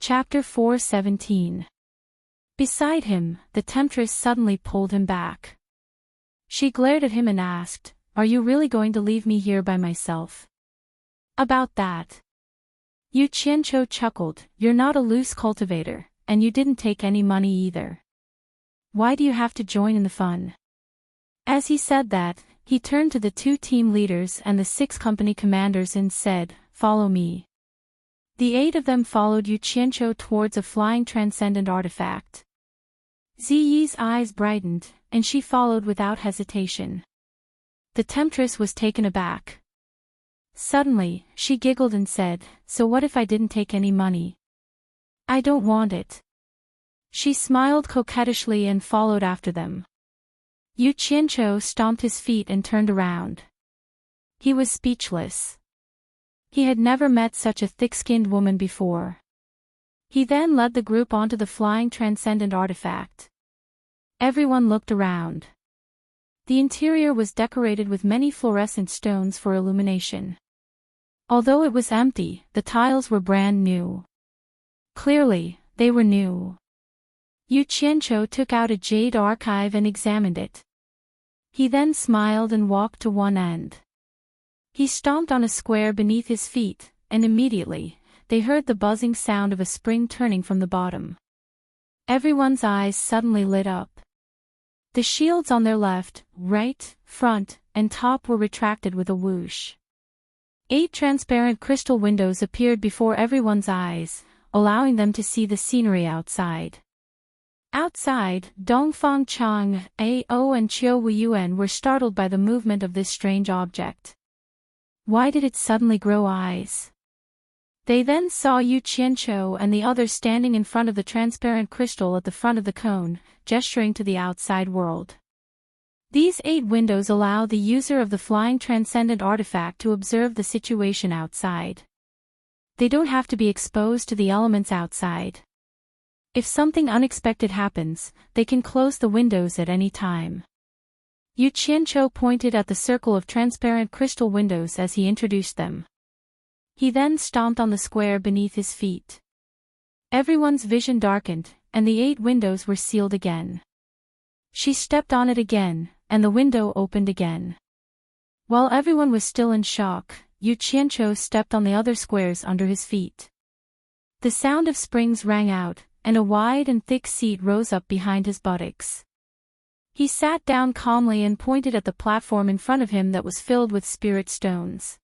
Chapter 4:17. Beside him, the temptress suddenly pulled him back. She glared at him and asked, "Are you really going to leave me here by myself?" "About that." Yu Qianqiu chuckled, "You're not a loose cultivator, and you didn't take any money either. Why do you have to join in the fun?" As he said that, he turned to the 2 team leaders and the 6 company commanders and said, "Follow me." The 8 of them followed Yu Qianqiu towards a flying transcendent artifact. Ziyi's eyes brightened, and she followed without hesitation. The temptress was taken aback. Suddenly, she giggled and said, "So what if I didn't take any money? I don't want it." She smiled coquettishly and followed after them. Yu Qianqiu stomped his feet and turned around. He was speechless. He had never met such a thick-skinned woman before. He then led the group onto the flying transcendent artifact. Everyone looked around. The interior was decorated with many fluorescent stones for illumination. Although it was empty, the tiles were brand new. Clearly, they were new. Yu Qianqiu took out a jade archive and examined it. He then smiled and walked to one end. He stomped on a square beneath his feet, and immediately, they heard the buzzing sound of a spring turning from the bottom. Everyone's eyes suddenly lit up. The shields on their left, right, front, and top were retracted with a whoosh. 8 transparent crystal windows appeared before everyone's eyes, allowing them to see the scenery outside. Outside, Dongfang Chang, Ao and Qiu Wuyuan were startled by the movement of this strange object. Why did it suddenly grow eyes? They then saw Yu Qianqiu and the others standing in front of the transparent crystal at the front of the cone, gesturing to the outside world. These 8 windows allow the user of the flying transcendent artifact to observe the situation outside. They don't have to be exposed to the elements outside. If something unexpected happens, they can close the windows at any time. Yu Qianqiu pointed at the circle of transparent crystal windows as he introduced them. He then stomped on the square beneath his feet. Everyone's vision darkened, and the 8 windows were sealed again. She stepped on it again, and the window opened again. While everyone was still in shock, Yu Qianqiu stepped on the other squares under his feet. The sound of springs rang out, and a wide and thick seat rose up behind his buttocks. He sat down calmly and pointed at the platform in front of him that was filled with spirit stones.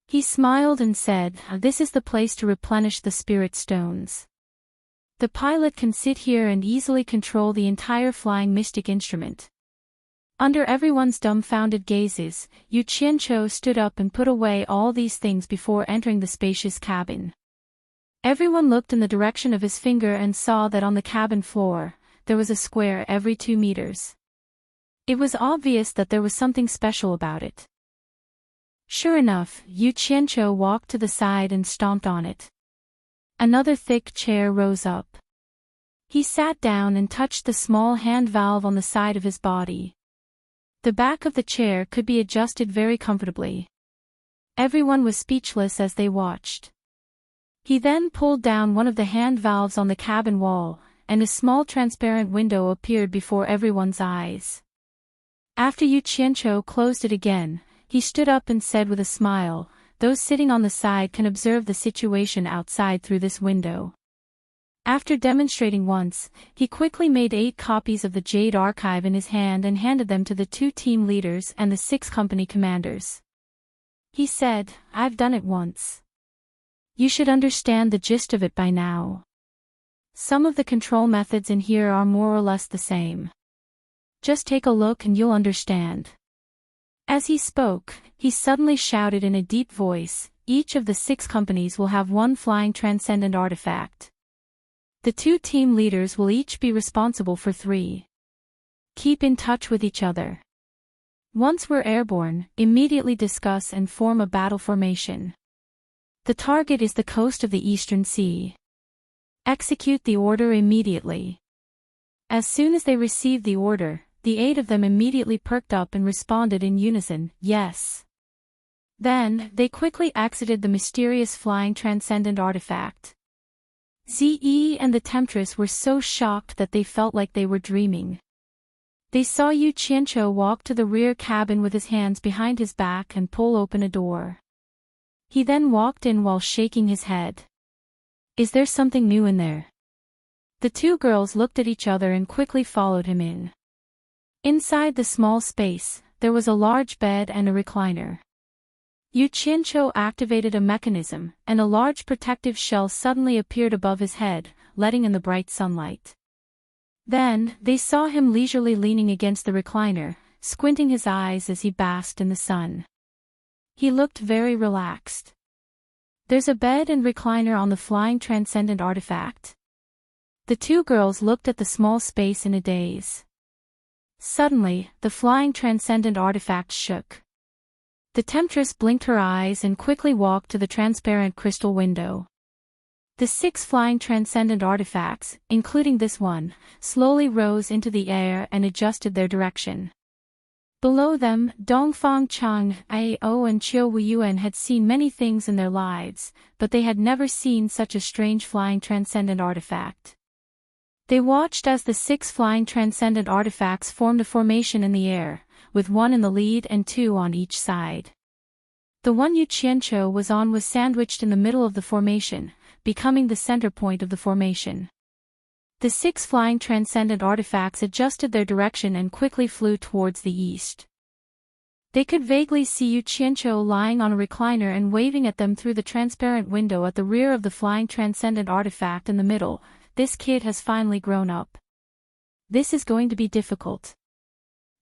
He smiled and said, "This is the place to replenish the spirit stones. The pilot can sit here and easily control the entire flying mystic instrument." Under everyone's dumbfounded gazes, Yu Qianqiu stood up and put away all these things before entering the spacious cabin. Everyone looked in the direction of his finger and saw that on the cabin floor, there was a square every 2 meters. It was obvious that there was something special about it. Sure enough, Yu Qianqiu walked to the side and stomped on it. Another thick chair rose up. He sat down and touched the small hand valve on the side of his body. The back of the chair could be adjusted very comfortably. Everyone was speechless as they watched. He then pulled down one of the hand valves on the cabin wall, and a small transparent window appeared before everyone's eyes. After Yu Qianqiu closed it again, he stood up and said with a smile, "Those sitting on the side can observe the situation outside through this window." After demonstrating once, he quickly made 8 copies of the Jade Archive in his hand and handed them to the 2 team leaders and the 6 company commanders. He said, "I've done it once. You should understand the gist of it by now. Some of the control methods in here are more or less the same. Just take a look and you'll understand." As he spoke, he suddenly shouted in a deep voice, "Each of the 6 companies will have 1 flying transcendent artifact. The 2 team leaders will each be responsible for 3. Keep in touch with each other. Once we're airborne, immediately discuss and form a battle formation. The target is the coast of the Eastern Sea. Execute the order immediately." As soon as they received the order, the 8 of them immediately perked up and responded in unison, "Yes." Then, they quickly exited the mysterious flying transcendent artifact. Ze and the temptress were so shocked that they felt like they were dreaming. They saw Yu Qianqiu walk to the rear cabin with his hands behind his back and pull open a door. He then walked in while shaking his head. Is there something new in there? The two girls looked at each other and quickly followed him in. Inside the small space, there was a large bed and a recliner. Yu Qianqiu activated a mechanism, and a large protective shell suddenly appeared above his head, letting in the bright sunlight. Then, they saw him leisurely leaning against the recliner, squinting his eyes as he basked in the sun. He looked very relaxed. There's a bed and recliner on the flying transcendent artifact. The two girls looked at the small space in a daze. Suddenly, the flying transcendent artifact shook. The temptress blinked her eyes and quickly walked to the transparent crystal window. The 6 flying transcendent artifacts, including this one, slowly rose into the air and adjusted their direction. Below them, Dongfang Chang, Ao and Qiu Wuyuan had seen many things in their lives, but they had never seen such a strange flying transcendent artifact. They watched as the 6 flying transcendent artifacts formed a formation in the air, with 1 in the lead and 2 on each side. The one Yu Qianqiu was on was sandwiched in the middle of the formation, becoming the center point of the formation. The 6 flying transcendent artifacts adjusted their direction and quickly flew towards the east. They could vaguely see Yu Qianqiu lying on a recliner and waving at them through the transparent window at the rear of the flying transcendent artifact in the middle. This kid has finally grown up. This is going to be difficult.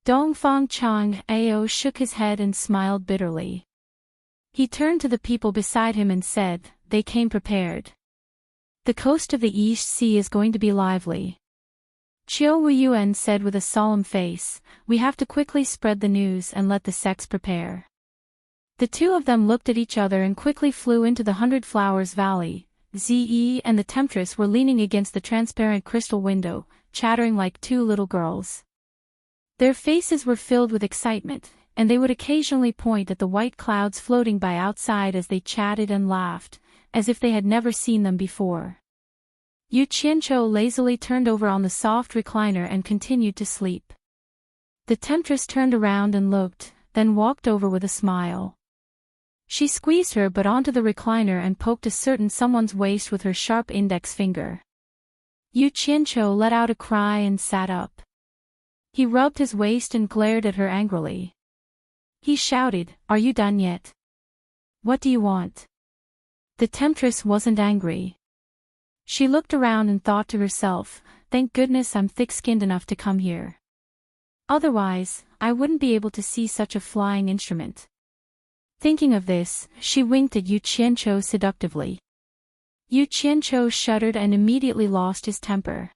Dongfang Chang Ao shook his head and smiled bitterly. He turned to the people beside him and said, they came prepared. The coast of the East Sea is going to be lively. Qiu Wuyuan said with a solemn face, we have to quickly spread the news and let the sects prepare. The two of them looked at each other and quickly flew into the 100 Flowers Valley. Ze and the temptress were leaning against the transparent crystal window, chattering like 2 little girls. Their faces were filled with excitement, and they would occasionally point at the white clouds floating by outside as they chatted and laughed, as if they had never seen them before. Yu Qianqiu lazily turned over on the soft recliner and continued to sleep. The temptress turned around and looked, then walked over with a smile. She squeezed her butt onto the recliner and poked a certain someone's waist with her sharp index finger. Yu Qianqiu let out a cry and sat up. He rubbed his waist and glared at her angrily. He shouted, are you done yet? What do you want? The temptress wasn't angry. She looked around and thought to herself, thank goodness I'm thick-skinned enough to come here. Otherwise, I wouldn't be able to see such a flying instrument. Thinking of this, she winked at Yu Qianqiu seductively. Yu Qianqiu shuddered and immediately lost his temper.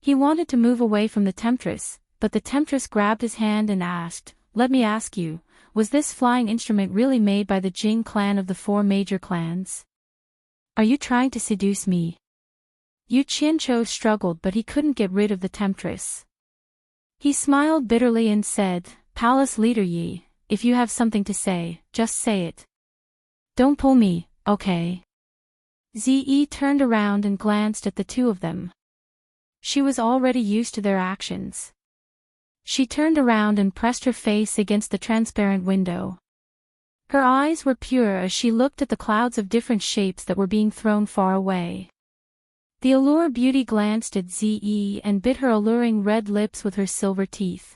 He wanted to move away from the temptress, but the temptress grabbed his hand and asked, let me ask you, was this flying instrument really made by the Jing clan of the 4 major clans? Are you trying to seduce me? Yu Qianqiu struggled but he couldn't get rid of the temptress. He smiled bitterly and said, Palace leader Yi, if you have something to say, just say it. Don't pull me, okay? Ze turned around and glanced at the two of them. She was already used to their actions. She turned around and pressed her face against the transparent window. Her eyes were pure as she looked at the clouds of different shapes that were being thrown far away. The allure beauty glanced at Ze and bit her alluring red lips with her silver teeth.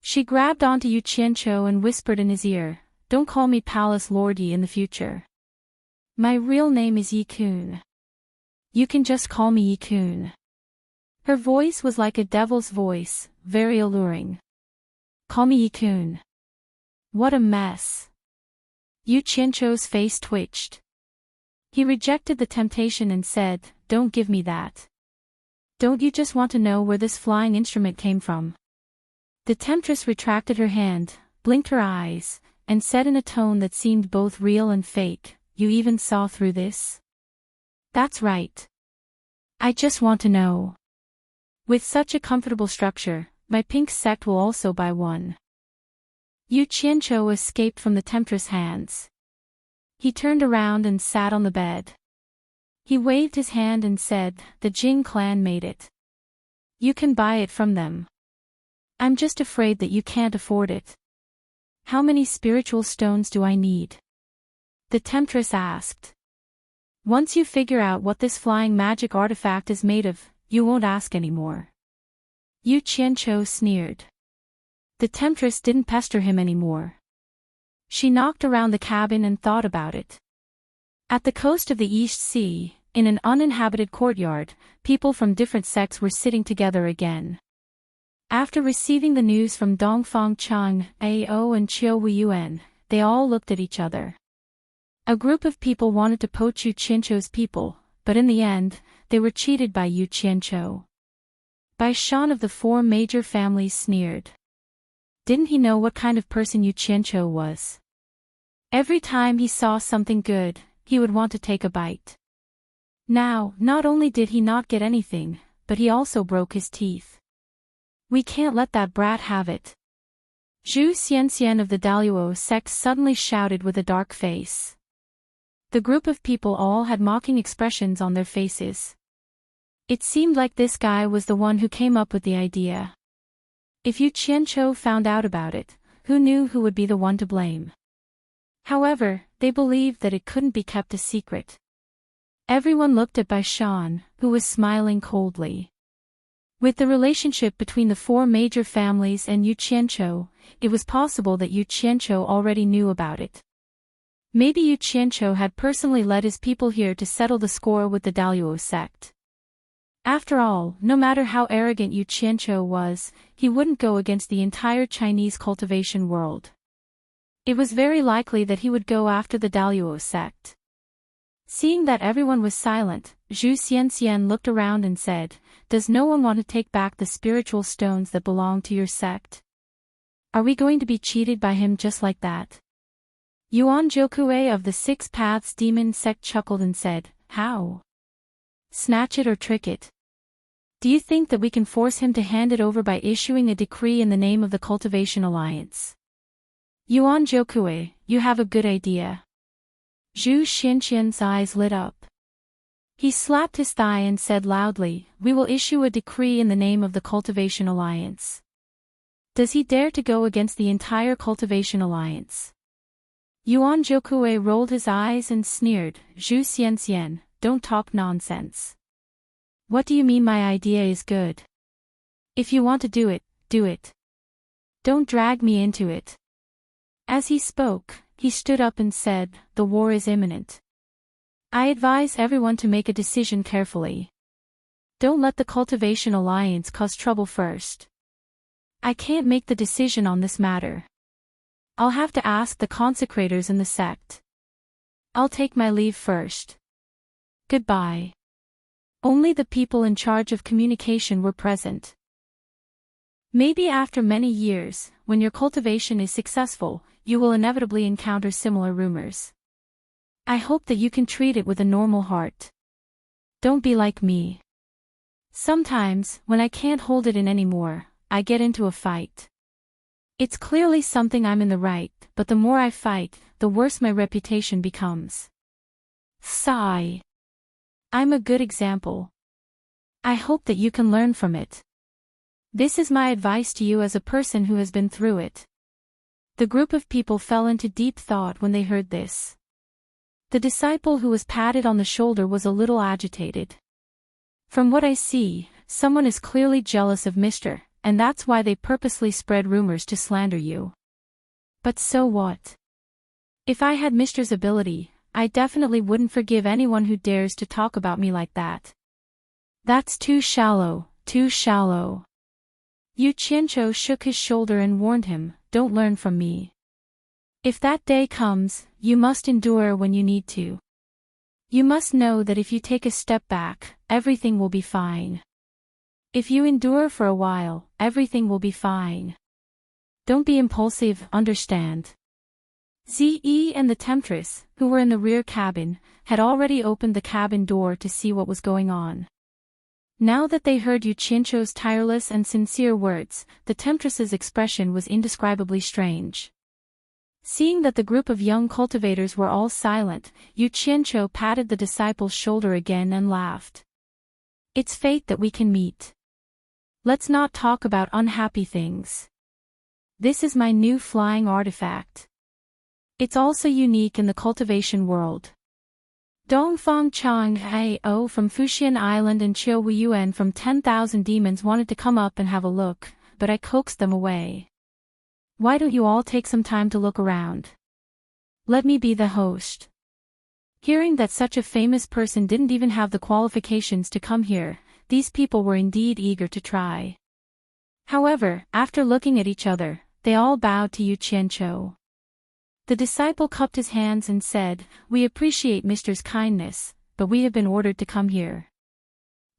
She grabbed onto Yu Qianqiu and whispered in his ear, don't call me Palace Lord Yi in the future. My real name is Yi Kun. You can just call me Yi Kun. Her voice was like a devil's voice, very alluring. Call me Yi Kun. What a mess. Yu Qianqiu's face twitched. He rejected the temptation and said, don't give me that. Don't you just want to know where this flying instrument came from? The temptress retracted her hand, blinked her eyes, and said in a tone that seemed both real and fake, you even saw through this? That's right. I just want to know. With such a comfortable structure, my pink sect will also buy one. Yu Qianqiu escaped from the temptress' hands. He turned around and sat on the bed. He waved his hand and said, "The Jing clan made it. You can buy it from them. I'm just afraid that you can't afford it." "How many spiritual stones do I need?" the temptress asked. "Once you figure out what this flying magic artifact is made of, you won't ask anymore." Yu Qianqiu sneered. The temptress didn't pester him anymore. She knocked around the cabin and thought about it. At the coast of the East Sea, in an uninhabited courtyard, people from different sects were sitting together again. After receiving the news from Dongfang Chang, Ao and Qiu Weiyuan, they all looked at each other. A group of people wanted to poach Yu Qianqiu's people, but in the end, they were cheated by Yu Qianqiu. Bai Shan of the four major families sneered. Didn't he know what kind of person Yu Qianqiu was? Every time he saw something good, he would want to take a bite. Now, not only did he not get anything, but he also broke his teeth. "We can't let that brat have it." Zhu Xianxian of the Daluo sect suddenly shouted with a dark face. The group of people all had mocking expressions on their faces. It seemed like this guy was the one who came up with the idea. If Yu Qianqiu found out about it, who knew who would be the one to blame? However, they believed that it couldn't be kept a secret. Everyone looked at Bai Shan, who was smiling coldly. With the relationship between the four major families and Yu Qianqiu, it was possible that Yu Qianqiu already knew about it. Maybe Yu Qianqiu had personally led his people here to settle the score with the Daluo sect. After all, no matter how arrogant Yu Qianqiu was, he wouldn't go against the entire Chinese cultivation world. It was very likely that he would go after the Daluo sect. Seeing that everyone was silent, Zhu Xianxian looked around and said, "Does no one want to take back the spiritual stones that belong to your sect? Are we going to be cheated by him just like that?" Yuan Jiukue of the Six Paths Demon sect chuckled and said, "How? Snatch it or trick it? Do you think that we can force him to hand it over by issuing a decree in the name of the Cultivation Alliance?" "Yuan Jiukue, you have a good idea." Zhu Xianxian's eyes lit up. He slapped his thigh and said loudly, "We will issue a decree in the name of the Cultivation Alliance." Does he dare to go against the entire Cultivation Alliance? Yuan Jiukue rolled his eyes and sneered, "Zhu Xianxian, don't talk nonsense. What do you mean my idea is good? If you want to do it, do it. Don't drag me into it." As he spoke, he stood up and said, "The war is imminent. I advise everyone to make a decision carefully. Don't let the Cultivation Alliance cause trouble first. I can't make the decision on this matter. I'll have to ask the consecrators in the sect. I'll take my leave first. Goodbye." Only the people in charge of communication were present. Maybe after many years, when your cultivation is successful, you will inevitably encounter similar rumors. I hope that you can treat it with a normal heart. Don't be like me. Sometimes, when I can't hold it in anymore, I get into a fight. It's clearly something I'm in the right, but the more I fight, the worse my reputation becomes. Sigh. I'm a good example. I hope that you can learn from it. This is my advice to you as a person who has been through it. The group of people fell into deep thought when they heard this. The disciple who was patted on the shoulder was a little agitated. "From what I see, someone is clearly jealous of Mr., and that's why they purposely spread rumors to slander you. But so what? If I had Mr.'s ability, I definitely wouldn't forgive anyone who dares to talk about me like that. That's too shallow, too shallow." Yu Qianqiu shook his shoulder and warned him, "Don't learn from me. If that day comes, you must endure when you need to. You must know that if you take a step back, everything will be fine. If you endure for a while, everything will be fine. Don't be impulsive, understand?" Zi and the temptress, who were in the rear cabin, had already opened the cabin door to see what was going on. Now that they heard Yu Qianqiu's tireless and sincere words, the temptress's expression was indescribably strange. Seeing that the group of young cultivators were all silent, Yu Qianqiu patted the disciple's shoulder again and laughed. It's fate that we can meet. Let's not talk about unhappy things. This is my new flying artifact. It's also unique in the cultivation world. Dongfang Chang Hao from Fuxian Island and Qiu Weiyuan from 10,000 Demons wanted to come up and have a look, but I coaxed them away. Why don't you all take some time to look around? Let me be the host. Hearing that such a famous person didn't even have the qualifications to come here, these people were indeed eager to try. However, after looking at each other, they all bowed to Yu Qianqiu. The disciple cupped his hands and said, "We appreciate Mr.'s kindness, but we have been ordered to come here.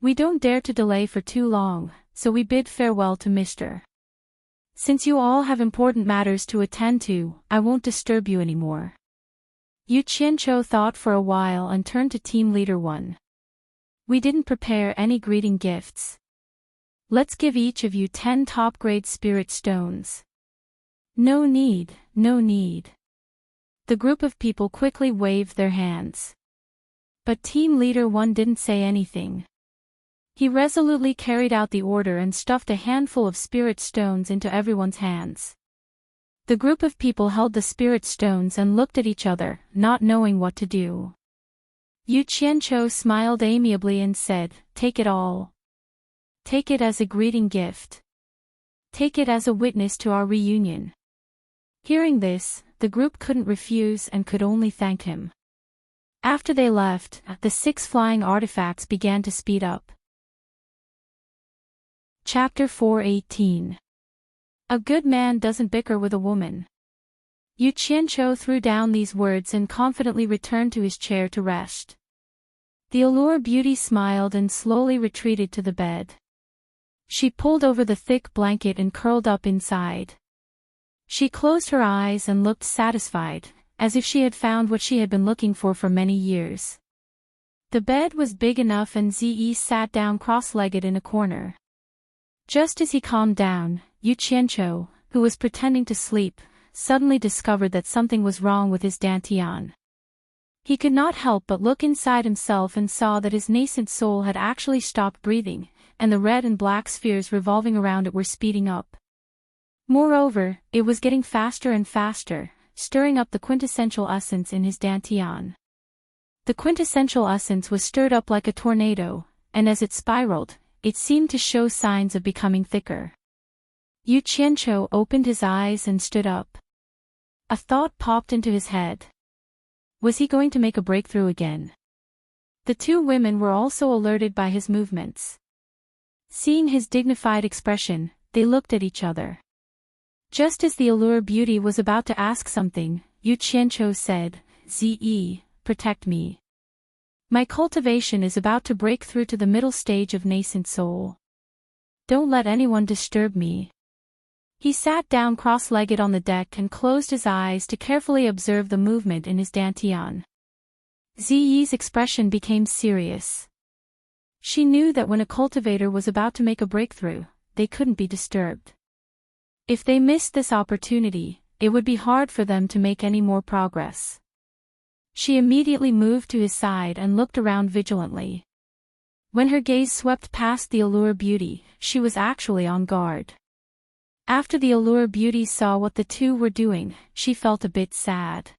We don't dare to delay for too long, so we bid farewell to Mr. Since you all have important matters to attend to, I won't disturb you anymore." Yu Qianqiu thought for a while and turned to Team Leader 1. "We didn't prepare any greeting gifts. Let's give each of you 10 top-grade spirit stones." "No need, no need." The group of people quickly waved their hands. But Team Leader 1 didn't say anything. He resolutely carried out the order and stuffed a handful of spirit stones into everyone's hands. The group of people held the spirit stones and looked at each other, not knowing what to do. Yu Qianqiu smiled amiably and said, "Take it all. Take it as a greeting gift. Take it as a witness to our reunion." Hearing this, the group couldn't refuse and could only thank him. After they left, the 6 flying artifacts began to speed up. Chapter 4:18. A good man doesn't bicker with a woman. Yu Qianqiu threw down these words and confidently returned to his chair to rest. The allure beauty smiled and slowly retreated to the bed. She pulled over the thick blanket and curled up inside. She closed her eyes and looked satisfied, as if she had found what she had been looking for many years. The bed was big enough and Zi sat down cross-legged in a corner. Just as he calmed down, Yu Qianqiu, who was pretending to sleep, suddenly discovered that something was wrong with his dantian. He could not help but look inside himself and saw that his nascent soul had actually stopped breathing, and the red and black spheres revolving around it were speeding up. Moreover, it was getting faster and faster, stirring up the quintessential essence in his dantian. The quintessential essence was stirred up like a tornado, and as it spiraled, it seemed to show signs of becoming thicker. Yu Qianqiu opened his eyes and stood up. A thought popped into his head. Was he going to make a breakthrough again? The 2 women were also alerted by his movements. Seeing his dignified expression, they looked at each other. Just as the allure beauty was about to ask something, Yu Qianqiu said, "Zi, protect me. My cultivation is about to break through to the middle stage of nascent soul. Don't let anyone disturb me." He sat down cross-legged on the deck and closed his eyes to carefully observe the movement in his dantian. Ziyi's expression became serious. She knew that when a cultivator was about to make a breakthrough, they couldn't be disturbed. If they missed this opportunity, it would be hard for them to make any more progress. She immediately moved to his side and looked around vigilantly. When her gaze swept past the allure beauty, she was actually on guard. After the allure beauty saw what the 2 were doing, she felt a bit sad.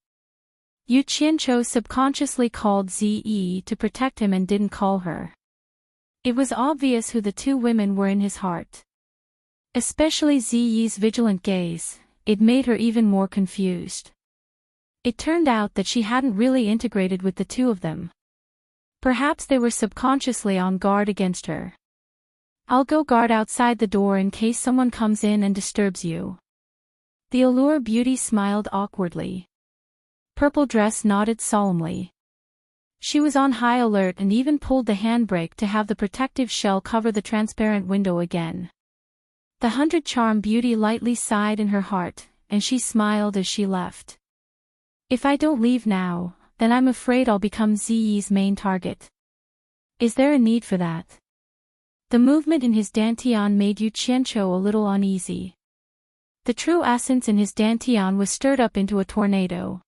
Yu Qianqiu subconsciously called Zi to protect him and didn't call her. It was obvious who the 2 women were in his heart. Especially Ziyi's vigilant gaze, it made her even more confused. It turned out that she hadn't really integrated with the 2 of them. Perhaps they were subconsciously on guard against her. "I'll go guard outside the door in case someone comes in and disturbs you." The allure beauty smiled awkwardly. Purple Dress nodded solemnly. She was on high alert and even pulled the handbrake to have the protective shell cover the transparent window again. The 100 Charm beauty lightly sighed in her heart, and she smiled as she left. "If I don't leave now, then I'm afraid I'll become Ziyi's main target. Is there a need for that?" The movement in his dantian made Yu Qianqiu a little uneasy. The true essence in his dantian was stirred up into a tornado.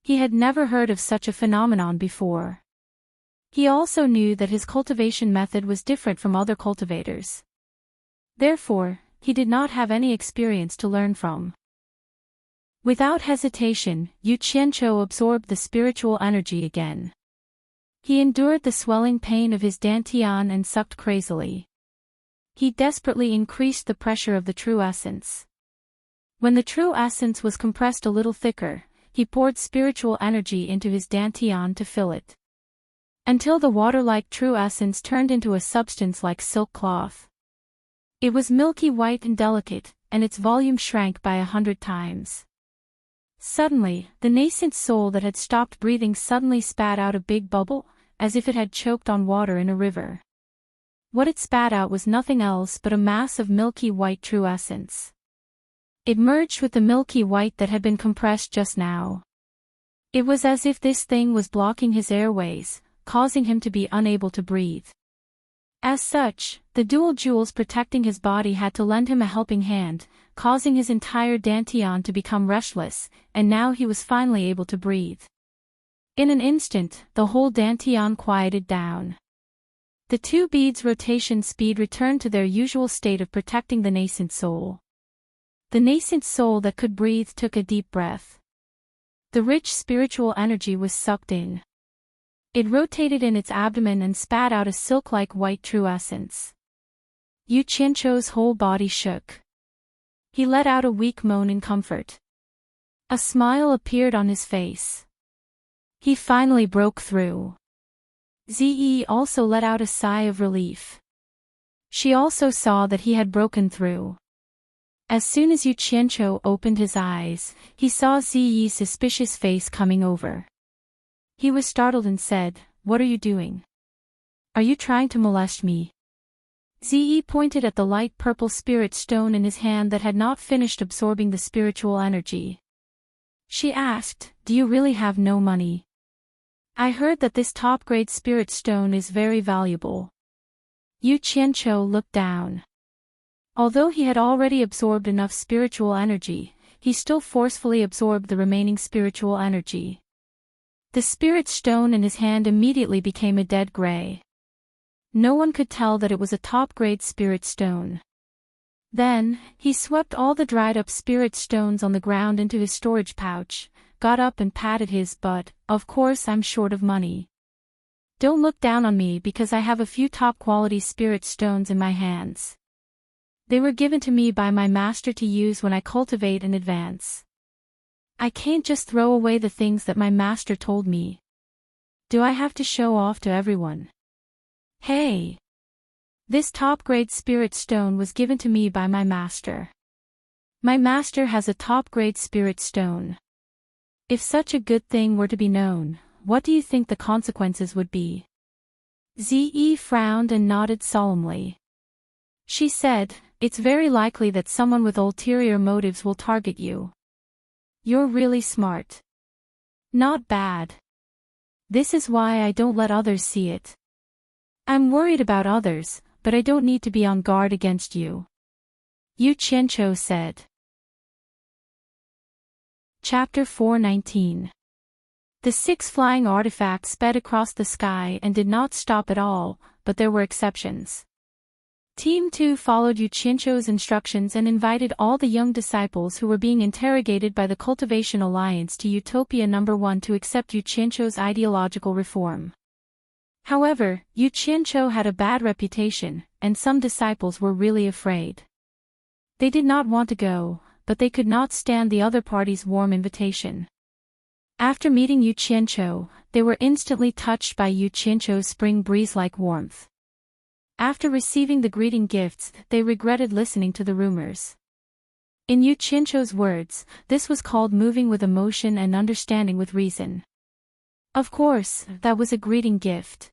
He had never heard of such a phenomenon before. He also knew that his cultivation method was different from other cultivators. Therefore, he did not have any experience to learn from. Without hesitation, Yu Qianqiu absorbed the spiritual energy again. He endured the swelling pain of his dantian and sucked crazily. He desperately increased the pressure of the true essence. When the true essence was compressed a little thicker, he poured spiritual energy into his dantian to fill it, until the water-like true essence turned into a substance like silk cloth. It was milky white and delicate, and its volume shrank by 100 times. Suddenly, the nascent soul that had stopped breathing suddenly spat out a big bubble, as if it had choked on water in a river. What it spat out was nothing else but a mass of milky white true essence. It merged with the milky white that had been compressed just now. It was as if this thing was blocking his airways, causing him to be unable to breathe. As such, the dual jewels protecting his body had to lend him a helping hand, causing his entire dantian to become restless, and now he was finally able to breathe. In an instant, the whole dantian quieted down. The two beads' rotation speed returned to their usual state of protecting the nascent soul. The nascent soul that could breathe took a deep breath. The rich spiritual energy was sucked in. It rotated in its abdomen and spat out a silk-like white true essence. Yu Qianqiu's whole body shook. He let out a weak moan in comfort. A smile appeared on his face. He finally broke through. Ziyi also let out a sigh of relief. She also saw that he had broken through. As soon as Yu Qianqiu opened his eyes, he saw Ziyi's suspicious face coming over. He was startled and said, "What are you doing? Are you trying to molest me?" Ziyi pointed at the light purple spirit stone in his hand that had not finished absorbing the spiritual energy. She asked, "Do you really have no money? I heard that this top-grade spirit stone is very valuable." Yu Qianqiu looked down. Although he had already absorbed enough spiritual energy, he still forcefully absorbed the remaining spiritual energy. The spirit stone in his hand immediately became a dead gray. No one could tell that it was a top-grade spirit stone. Then, he swept all the dried-up spirit stones on the ground into his storage pouch, got up and patted his butt. "Of course I'm short of money. Don't look down on me because I have a few top-quality spirit stones in my hands. They were given to me by my master to use when I cultivate and advance. I can't just throw away the things that my master told me. Do I have to show off to everyone? Hey! This top-grade spirit stone was given to me by my master. My master has a top-grade spirit stone. If such a good thing were to be known, what do you think the consequences would be?" Ziyi frowned and nodded solemnly. She said, "It's very likely that someone with ulterior motives will target you. You're really smart. Not bad. This is why I don't let others see it. I'm worried about others, but I don't need to be on guard against you," Yu Qianqiu said. Chapter 419. The 6 flying artifacts sped across the sky and did not stop at all, but there were exceptions. Team 2 followed Yu Qianqiu's instructions and invited all the young disciples who were being interrogated by the Cultivation Alliance to Utopia No. 1 to accept Yu Qianqiu's ideological reform. However, Yu Qianqiu had a bad reputation, and some disciples were really afraid. They did not want to go, but they could not stand the other party's warm invitation. After meeting Yu Qianqiu, they were instantly touched by Yu Qianqiu's spring breeze-like warmth. After receiving the greeting gifts, they regretted listening to the rumors. In Yu Qianqiu's words, this was called moving with emotion and understanding with reason. Of course, that was a greeting gift.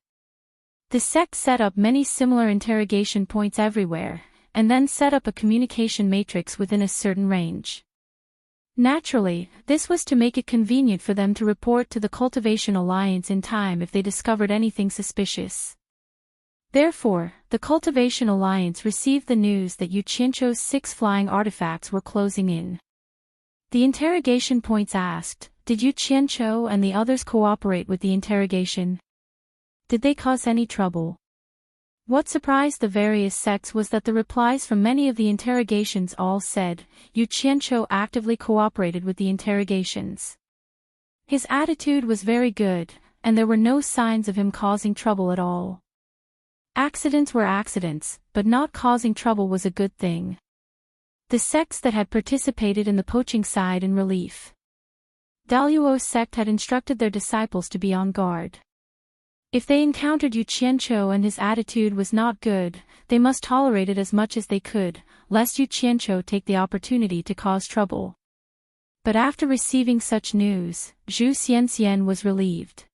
The sect set up many similar interrogation points everywhere, and then set up a communication matrix within a certain range. Naturally, this was to make it convenient for them to report to the Cultivation Alliance in time if they discovered anything suspicious. Therefore, the Cultivation Alliance received the news that Yu Qianqiu's 6 flying artifacts were closing in. The interrogation points asked, did Yu Qianqiu and the others cooperate with the interrogation? Did they cause any trouble? What surprised the various sects was that the replies from many of the interrogations all said, Yu Qianqiu actively cooperated with the interrogations. His attitude was very good, and there were no signs of him causing trouble at all. Accidents were accidents, but not causing trouble was a good thing. The sects that had participated in the poaching sighed in relief. Daluo's sect had instructed their disciples to be on guard. If they encountered Yu Qianqiu and his attitude was not good, they must tolerate it as much as they could, lest Yu Qianqiu take the opportunity to cause trouble. But after receiving such news, Zhu Xianxian was relieved.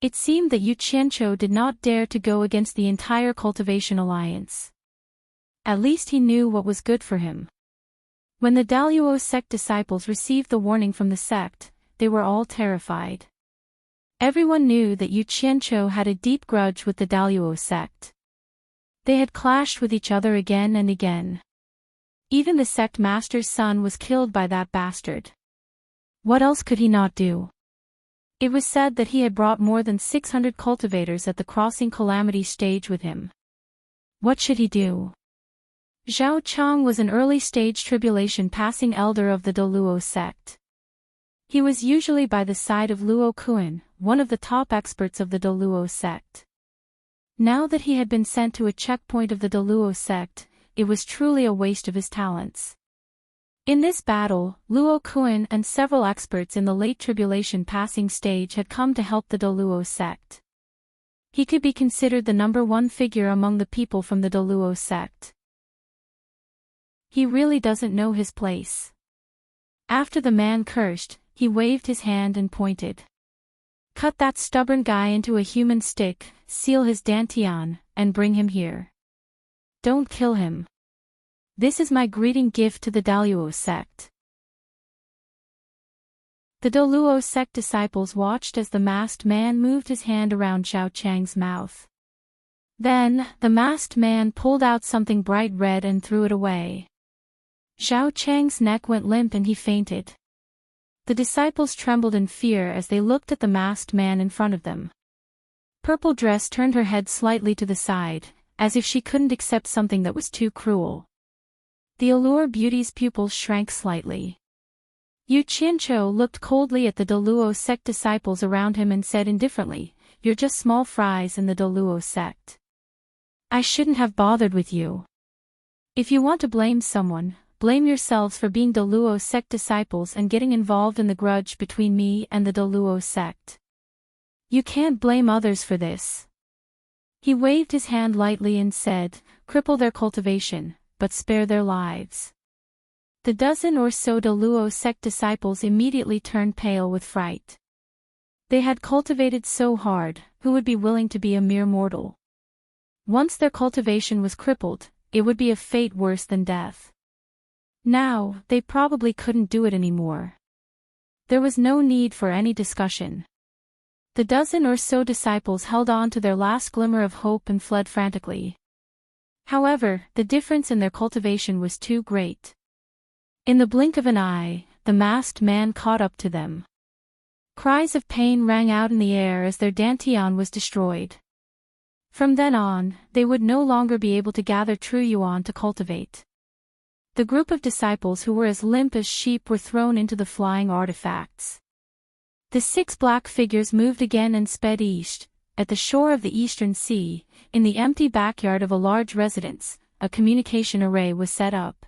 It seemed that Yu Qianqiu did not dare to go against the entire Cultivation Alliance. At least he knew what was good for him. When the Daluo sect disciples received the warning from the sect, they were all terrified. Everyone knew that Yu Qianqiu had a deep grudge with the Daluo sect. They had clashed with each other again and again. Even the sect master's son was killed by that bastard. What else could he not do? It was said that he had brought more than 600 cultivators at the crossing calamity stage with him. What should he do? Zhao Chang was an early-stage tribulation passing elder of the Daluo sect. He was usually by the side of Luo Kuan, one of the top experts of the Daluo sect. Now that he had been sent to a checkpoint of the Daluo sect, it was truly a waste of his talents. In this battle, Luo Kuan and several experts in the late tribulation passing stage had come to help the Daluo sect. He could be considered the #1 figure among the people from the Daluo sect. He really doesn't know his place. After the man cursed, he waved his hand and pointed. Cut that stubborn guy into a human stick, seal his dantian, and bring him here. Don't kill him. This is my greeting gift to the Daluo sect. The Daluo sect disciples watched as the masked man moved his hand around Xiao Chang's mouth. Then, the masked man pulled out something bright red and threw it away. Xiao Chang's neck went limp and he fainted. The disciples trembled in fear as they looked at the masked man in front of them. Purple Dress turned her head slightly to the side, as if she couldn't accept something that was too cruel. The Allure Beauty's pupils shrank slightly. Yu Qianqiu looked coldly at the Daluo sect disciples around him and said indifferently, "You're just small fries in the Daluo sect. I shouldn't have bothered with you. If you want to blame someone, blame yourselves for being Daluo sect disciples and getting involved in the grudge between me and the Daluo sect. You can't blame others for this." He waved his hand lightly and said, "Cripple their cultivation, but spare their lives." The dozen or so Daluo sect disciples immediately turned pale with fright. They had cultivated so hard, who would be willing to be a mere mortal? Once their cultivation was crippled, it would be a fate worse than death. Now, they probably couldn't do it anymore. There was no need for any discussion. The dozen or so disciples held on to their last glimmer of hope and fled frantically. However, the difference in their cultivation was too great. In the blink of an eye, the masked man caught up to them. Cries of pain rang out in the air as their dantian was destroyed. From then on, they would no longer be able to gather true yuan to cultivate. The group of disciples who were as limp as sheep were thrown into the flying artifacts. The 6 black figures moved again and sped east. At the shore of the eastern sea, in the empty backyard of a large residence, a communication array was set up.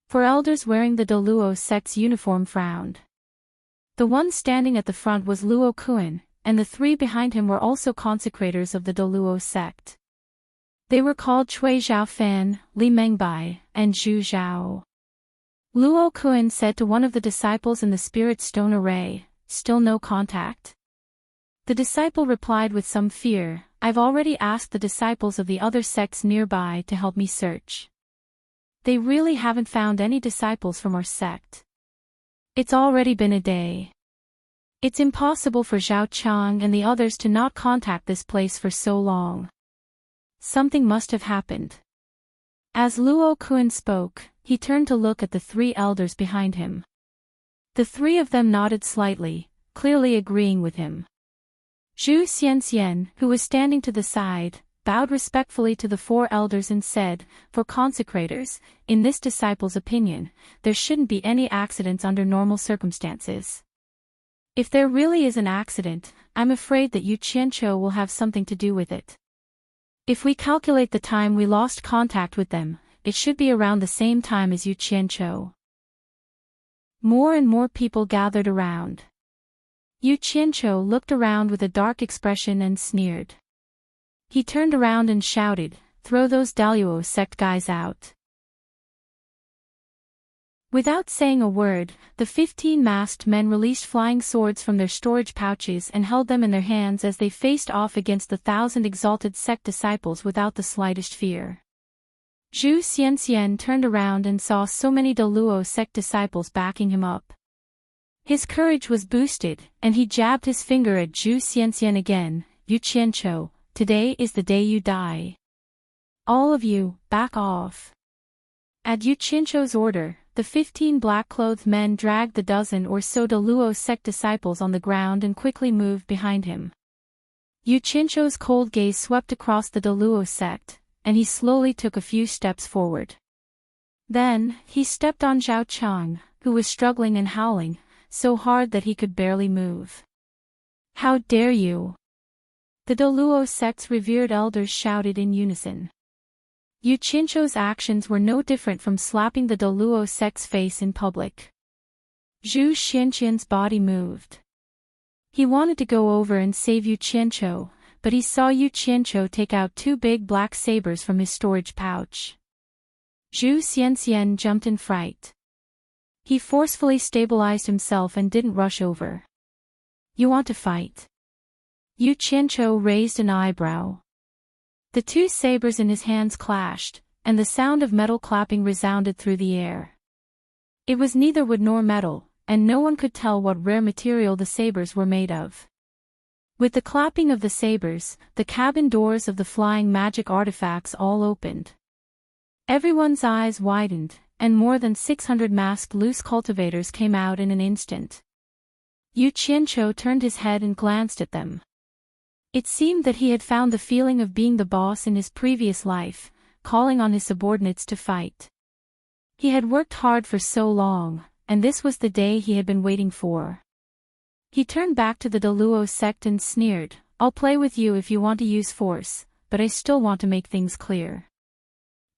4 elders wearing the Daluo sect's uniform frowned. The one standing at the front was Luo Kuan, and the 3 behind him were also consecrators of the Daluo sect. They were called Cui Zhaofan, Li Mengbai, and Zhu Zhao. Luo Kuan said to one of the disciples in the spirit stone array, "Still no contact?" The disciple replied with some fear, "I've already asked the disciples of the other sects nearby to help me search. They really haven't found any disciples from our sect. It's already been a day. It's impossible for Zhao Chang and the others to not contact this place for so long." Something must have happened. As Luo Kun spoke, he turned to look at the three elders behind him. The three of them nodded slightly, clearly agreeing with him. Zhu Xianxian, who was standing to the side, bowed respectfully to the four elders and said, "For consecrators, in this disciple's opinion, there shouldn't be any accidents under normal circumstances. If there really is an accident, I'm afraid that Yu Qianqiu will have something to do with it. If we calculate the time we lost contact with them, it should be around the same time as Yu Qianqiu." More and more people gathered around. Yu Qianqiu looked around with a dark expression and sneered. He turned around and shouted, "Throw those Daluo sect guys out." Without saying a word, the 15 masked men released flying swords from their storage pouches and held them in their hands as they faced off against the 1,000 exalted sect disciples without the slightest fear. Zhu Xianxian turned around and saw so many Daluo sect disciples backing him up. His courage was boosted, and he jabbed his finger at Zhu Xianxian again. "Yu Qianqiu, today is the day you die. All of you, back off." At Yu Qianqiu's order, the 15 black-clothed men dragged the dozen or so Daluo sect disciples on the ground and quickly moved behind him. Yu Qianqiu's cold gaze swept across the Daluo sect, and he slowly took a few steps forward. Then, he stepped on Zhao Chang, who was struggling and howling, so hard that he could barely move. "How dare you!" The Daluo sect's revered elders shouted in unison. Yu Qianqiu's actions were no different from slapping the Daluo sect's face in public. Zhu Xianqian's body moved. He wanted to go over and save Yu Qianqiu, but he saw Yu Qianqiu take out 2 big black sabers from his storage pouch. Zhu Xianxian jumped in fright. He forcefully stabilized himself and didn't rush over. "You want to fight?" Yu Qianqiu raised an eyebrow. The 2 sabers in his hands clashed, and the sound of metal clapping resounded through the air. It was neither wood nor metal, and no one could tell what rare material the sabers were made of. With the clapping of the sabers, the cabin doors of the flying magic artifacts all opened. Everyone's eyes widened, and more than 600 masked loose cultivators came out in an instant. Yu Qianqiu turned his head and glanced at them. It seemed that he had found the feeling of being the boss in his previous life, calling on his subordinates to fight. He had worked hard for so long, and this was the day he had been waiting for. He turned back to the Daluo sect and sneered, "I'll play with you if you want to use force, but I still want to make things clear.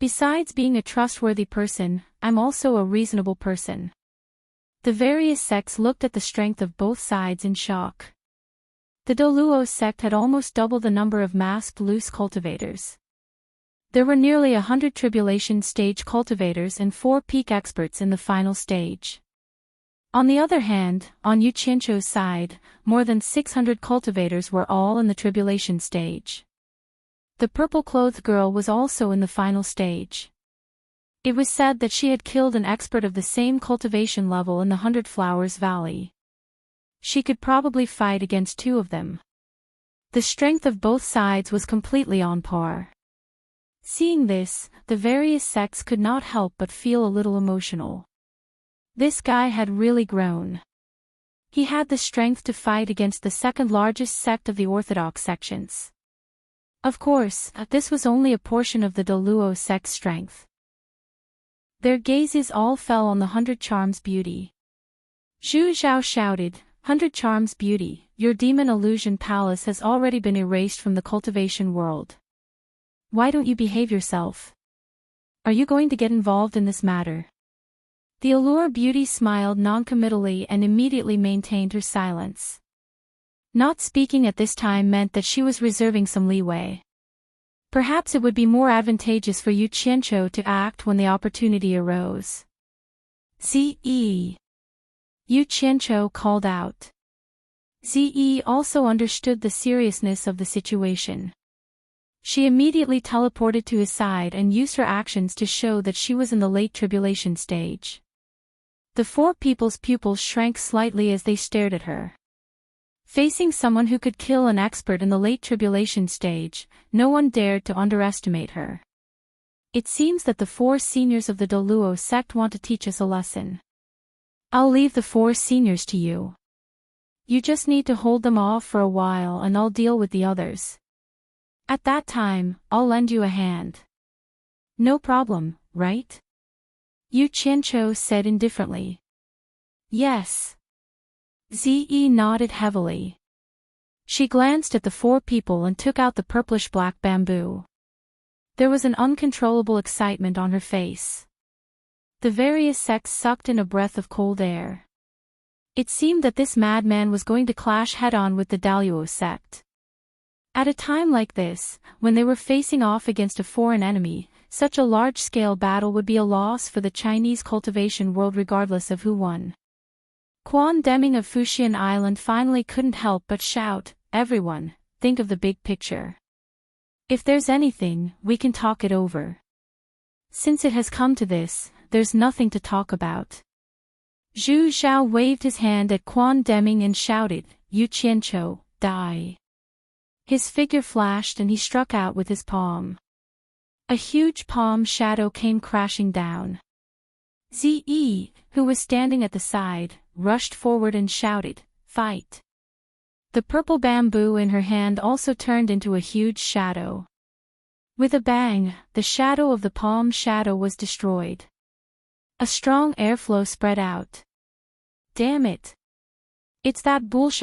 Besides being a trustworthy person, I'm also a reasonable person." The various sects looked at the strength of both sides in shock. The Daluo sect had almost double the number of masked loose cultivators. There were nearly 100 tribulation stage cultivators and 4 peak experts in the final stage. On the other hand, on Yu Qianqiu's side, more than 600 cultivators were all in the tribulation stage. The purple-clothed girl was also in the final stage. It was said that she had killed an expert of the same cultivation level in the 100 Flowers Valley. She could probably fight against 2 of them. The strength of both sides was completely on par. Seeing this, the various sects could not help but feel a little emotional. This guy had really grown. He had the strength to fight against the second largest sect of the Orthodox sections. Of course, this was only a portion of the Daluo sect's strength. Their gazes all fell on the 100 Charms beauty. Zhu Zhao shouted, "100 Charms beauty, your demon illusion palace has already been erased from the cultivation world. Why don't you behave yourself? Are you going to get involved in this matter?" The allure beauty smiled noncommittally and immediately maintained her silence. Not speaking at this time meant that she was reserving some leeway. Perhaps it would be more advantageous for Yu Qianqiu to act when the opportunity arose. "Ze." Yu Qianqiu called out. Ze also understood the seriousness of the situation. She immediately teleported to his side and used her actions to show that she was in the late tribulation stage. The 4 people's pupils shrank slightly as they stared at her. Facing someone who could kill an expert in the late tribulation stage, no one dared to underestimate her. It seems that the 4 seniors of the Daluo sect want to teach us a lesson. I'll leave the 4 seniors to you. You just need to hold them off for a while and I'll deal with the others. At that time, I'll lend you a hand. No problem, right? Yu Qianqiu said indifferently. Yes. Ze nodded heavily. She glanced at the 4 people and took out the purplish-black bamboo. There was an uncontrollable excitement on her face. The various sects sucked in a breath of cold air. It seemed that this madman was going to clash head-on with the Daluo sect. At a time like this, when they were facing off against a foreign enemy, such a large-scale battle would be a loss for the Chinese cultivation world regardless of who won. Quan Deming of Fuxian Island finally couldn't help but shout, "Everyone, think of the big picture. If there's anything, we can talk it over. Since it has come to this, there's nothing to talk about." Zhu Xiao waved his hand at Quan Deming and shouted, "Yu Qianqiu, die." His figure flashed and he struck out with his palm. A huge palm shadow came crashing down. Ze, who was standing at the side, rushed forward and shouted, "Fight." The purple bamboo in her hand also turned into a huge shadow. With a bang, the shadow of the palm shadow was destroyed. A strong airflow spread out. Damn it. It's that bullsh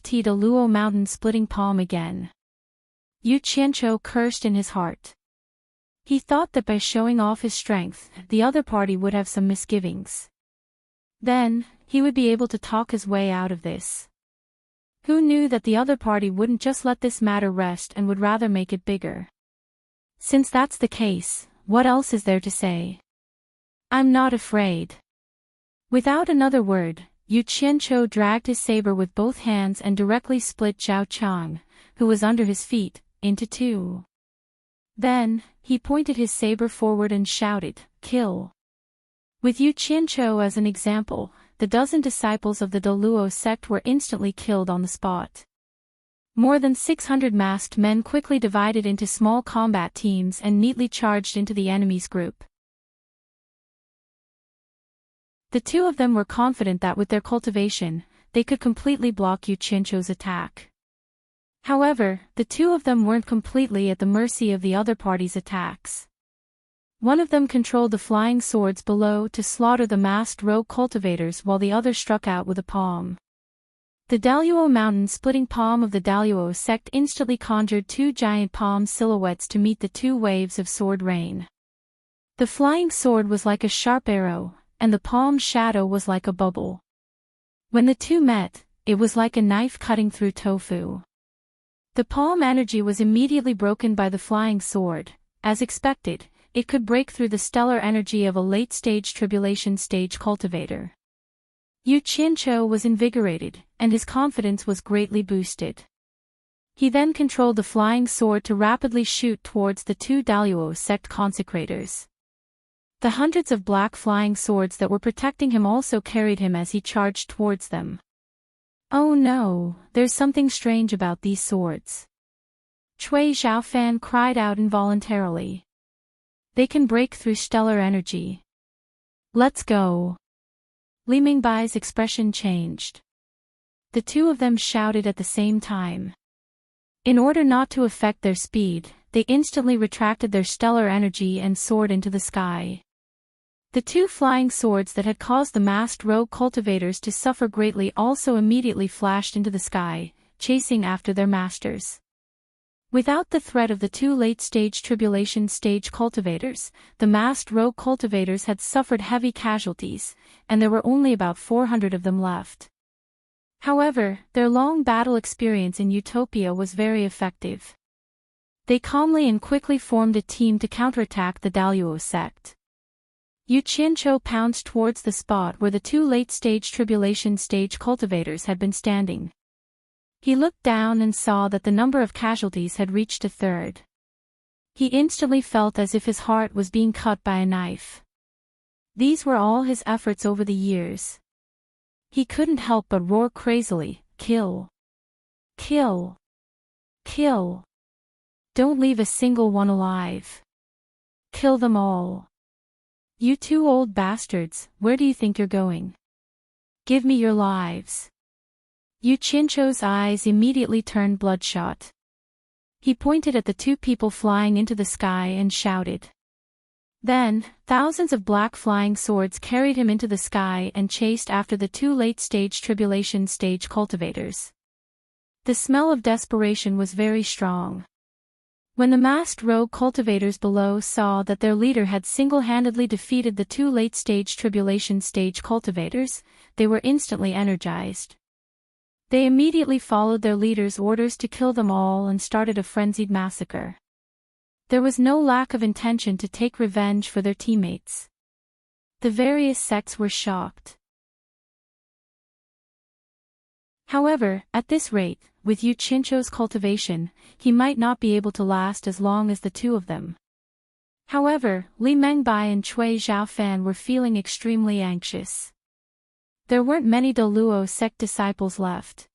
*T de Luo mountain splitting palm again. Yu Qianqiu cursed in his heart. He thought that by showing off his strength, the other party would have some misgivings. Then, he would be able to talk his way out of this. Who knew that the other party wouldn't just let this matter rest and would rather make it bigger? Since that's the case, what else is there to say? I'm not afraid. Without another word, Yu Qianqiu dragged his saber with both hands and directly split Zhao Qiang, who was under his feet, into 2. Then, he pointed his saber forward and shouted, "Kill." With Yu Qianqiu as an example, the dozen disciples of the Daluo sect were instantly killed on the spot. More than 600 masked men quickly divided into small combat teams and neatly charged into the enemy's group. The 2 of them were confident that with their cultivation, they could completely block Yu Qianqiu's attack. However, the 2 of them weren't completely at the mercy of the other party's attacks. One of them controlled the flying swords below to slaughter the masked rogue cultivators while the other struck out with a palm. The Daluo mountain splitting palm of the Daluo sect instantly conjured 2 giant palm silhouettes to meet the 2 waves of sword rain. The flying sword was like a sharp arrow, and the palm shadow was like a bubble. When the 2 met, it was like a knife cutting through tofu. The palm energy was immediately broken by the flying sword. As expected, it could break through the stellar energy of a late-stage tribulation stage cultivator. Yu Qianqiu was invigorated, and his confidence was greatly boosted. He then controlled the flying sword to rapidly shoot towards the 2 Daluo sect consecrators. The hundreds of black flying swords that were protecting him also carried him as he charged towards them. Oh no, there's something strange about these swords. Cui Zhaofan cried out involuntarily. They can break through stellar energy. Let's go. Li Mingbai's expression changed. The 2 of them shouted at the same time. In order not to affect their speed, they instantly retracted their stellar energy and soared into the sky. The 2 flying swords that had caused the masked rogue cultivators to suffer greatly also immediately flashed into the sky, chasing after their masters. Without the threat of the 2 late-stage tribulation stage cultivators, the masked rogue cultivators had suffered heavy casualties, and there were only about 400 of them left. However, their long battle experience in Utopia was very effective. They calmly and quickly formed a team to counterattack the Daluo sect. Yu Qianqiu pounced towards the spot where the 2 late-stage tribulation stage cultivators had been standing. He looked down and saw that the number of casualties had reached 1/3. He instantly felt as if his heart was being cut by a knife. These were all his efforts over the years. He couldn't help but roar crazily, "Kill! Kill. Kill. Don't leave a single one alive. Kill them all. You two old bastards, where do you think you're going? Give me your lives. Yu Qianzhou's eyes immediately turned bloodshot. He pointed at the two people flying into the sky and shouted. Then, thousands of black flying swords carried him into the sky and chased after the two late-stage tribulation stage cultivators. The smell of desperation was very strong. When the masked rogue cultivators below saw that their leader had single-handedly defeated the two late-stage tribulation stage cultivators, they were instantly energized. They immediately followed their leader's orders to kill them all and started a frenzied massacre. There was no lack of intention to take revenge for their teammates. The various sects were shocked. However, at this rate, with Yu Qianzhou's cultivation, he might not be able to last as long as the two of them. However, Li Mengbai and Cui Zhaofan were feeling extremely anxious. There weren't many Deluo sect disciples left.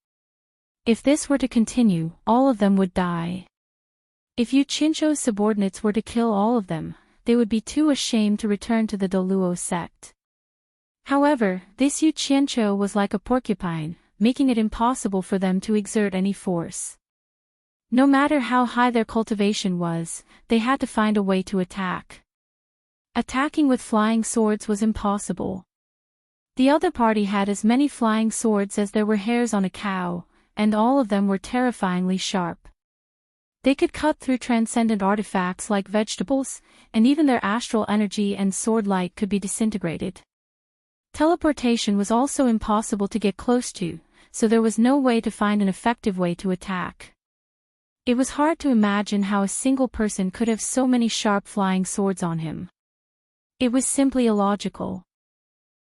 If this were to continue, all of them would die. If Yu Qianzhou's subordinates were to kill all of them, they would be too ashamed to return to the Deluo sect. However, this Yu Qianzhou was like a porcupine, making it impossible for them to exert any force. No matter how high their cultivation was, they had to find a way to attack. Attacking with flying swords was impossible. The other party had as many flying swords as there were hairs on a cow, and all of them were terrifyingly sharp. They could cut through transcendent artifacts like vegetables, and even their astral energy and sword light could be disintegrated. Teleportation was also impossible to get close to, so there was no way to find an effective way to attack. It was hard to imagine how a single person could have so many sharp flying swords on him. It was simply illogical.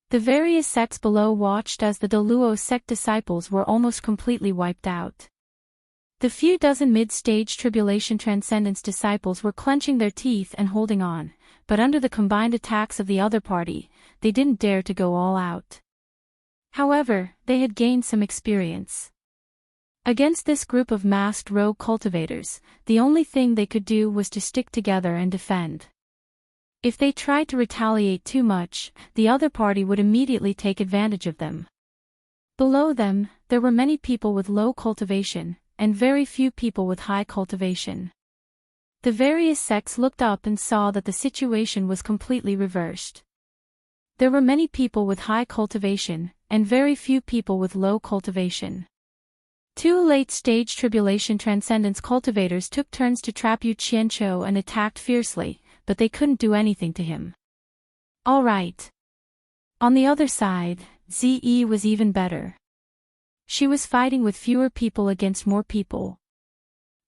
The various sects below watched as the Deluo sect disciples were almost completely wiped out. The few dozen mid-stage tribulation transcendence disciples were clenching their teeth and holding on, but under the combined attacks of the other party, they didn't dare to go all out. However, they had gained some experience. Against this group of masked rogue cultivators, the only thing they could do was to stick together and defend. If they tried to retaliate too much, the other party would immediately take advantage of them. Below them, there were many people with low cultivation, and very few people with high cultivation. The various sects looked up and saw that the situation was completely reversed. There were many people with high cultivation, and very few people with low cultivation. Two late-stage tribulation transcendence cultivators took turns to trap Yu Qianzhou and attacked fiercely, but they couldn't do anything to him. All right. On the other side, Ze was even better. She was fighting with fewer people against more people.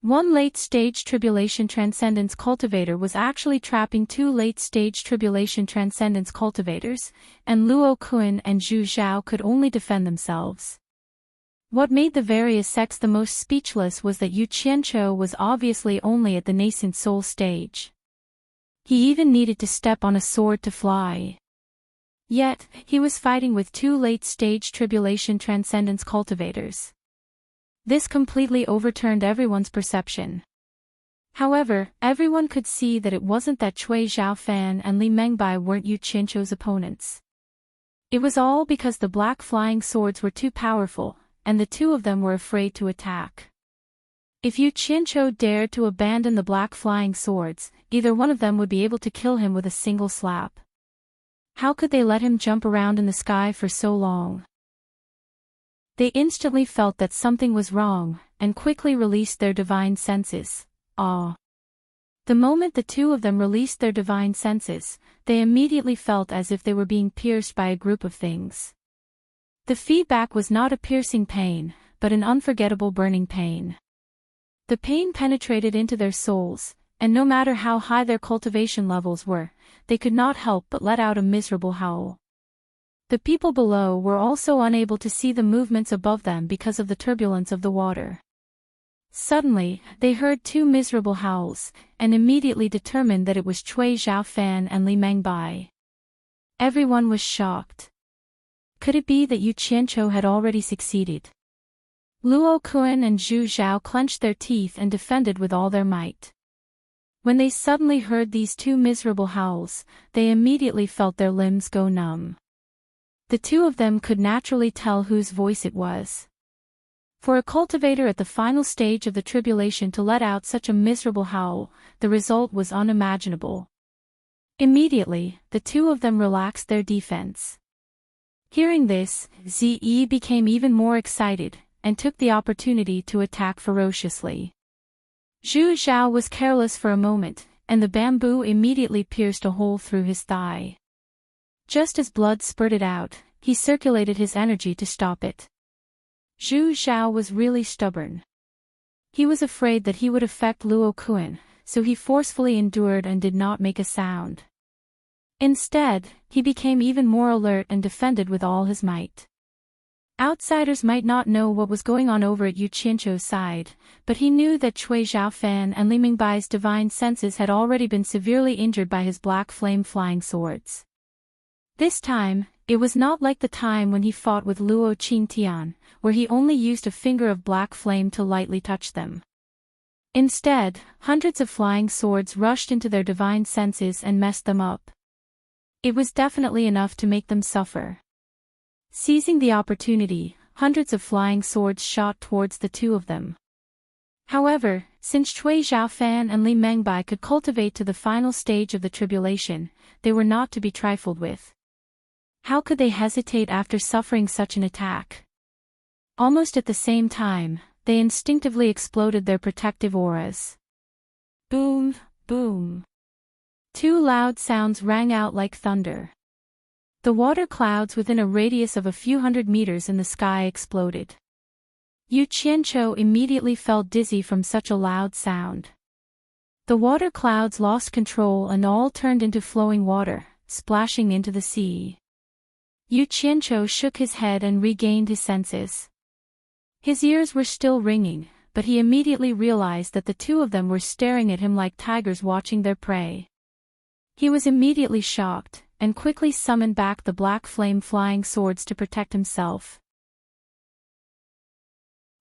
One late-stage tribulation transcendence cultivator was actually trapping two late-stage tribulation transcendence cultivators, and Luo Kun and Zhu Zhao could only defend themselves. What made the various sects the most speechless was that Yu Qianzhou was obviously only at the nascent soul stage. He even needed to step on a sword to fly. Yet, he was fighting with two late-stage tribulation transcendence cultivators. This completely overturned everyone's perception. However, everyone could see that it wasn't that Cui Zhaofan and Li Mengbai weren't Yu Qianzhou's opponents. It was all because the black flying swords were too powerful, and the two of them were afraid to attack. If Yu Qianzhou dared to abandon the black flying swords, either one of them would be able to kill him with a single slap. How could they let him jump around in the sky for so long? They instantly felt that something was wrong, and quickly released their divine senses. The moment the two of them released their divine senses, they immediately felt as if they were being pierced by a group of things. The feedback was not a piercing pain, but an unforgettable burning pain. The pain penetrated into their souls, and no matter how high their cultivation levels were, they could not help but let out a miserable howl. The people below were also unable to see the movements above them because of the turbulence of the water. Suddenly, they heard two miserable howls, and immediately determined that it was Cui Zhaofan and Li Mengbai. Everyone was shocked. Could it be that Yu Qianzhou had already succeeded? Luo Kuan and Zhu Zhao clenched their teeth and defended with all their might. When they suddenly heard these two miserable howls, they immediately felt their limbs go numb. The two of them could naturally tell whose voice it was. For a cultivator at the final stage of the tribulation to let out such a miserable howl, the result was unimaginable. Immediately, the two of them relaxed their defense. Hearing this, Zi became even more excited, and took the opportunity to attack ferociously. Zhu Zhao was careless for a moment, and the bamboo immediately pierced a hole through his thigh. Just as blood spurted out, he circulated his energy to stop it. Zhu Zhao was really stubborn. He was afraid that he would affect Luo Kuan, so he forcefully endured and did not make a sound. Instead, he became even more alert and defended with all his might. Outsiders might not know what was going on over at Yu Qianzhou's side, but he knew that Cui Zhaofan and Li Mingbai's divine senses had already been severely injured by his black flame flying swords. This time, it was not like the time when he fought with Luo Qingtian, where he only used a finger of black flame to lightly touch them. Instead, hundreds of flying swords rushed into their divine senses and messed them up. It was definitely enough to make them suffer. Seizing the opportunity, hundreds of flying swords shot towards the two of them. However, since Cui Zhaofan and Li Mengbai could cultivate to the final stage of the tribulation, they were not to be trifled with. How could they hesitate after suffering such an attack? Almost at the same time, they instinctively exploded their protective auras. Boom, boom. Two loud sounds rang out like thunder. The water clouds within a radius of a few hundred meters in the sky exploded. Yu Qianzhou immediately felt dizzy from such a loud sound. The water clouds lost control and all turned into flowing water, splashing into the sea. Yu Qianzhou shook his head and regained his senses. His ears were still ringing, but he immediately realized that the two of them were staring at him like tigers watching their prey. He was immediately shocked, and quickly summoned back the black flame flying swords to protect himself.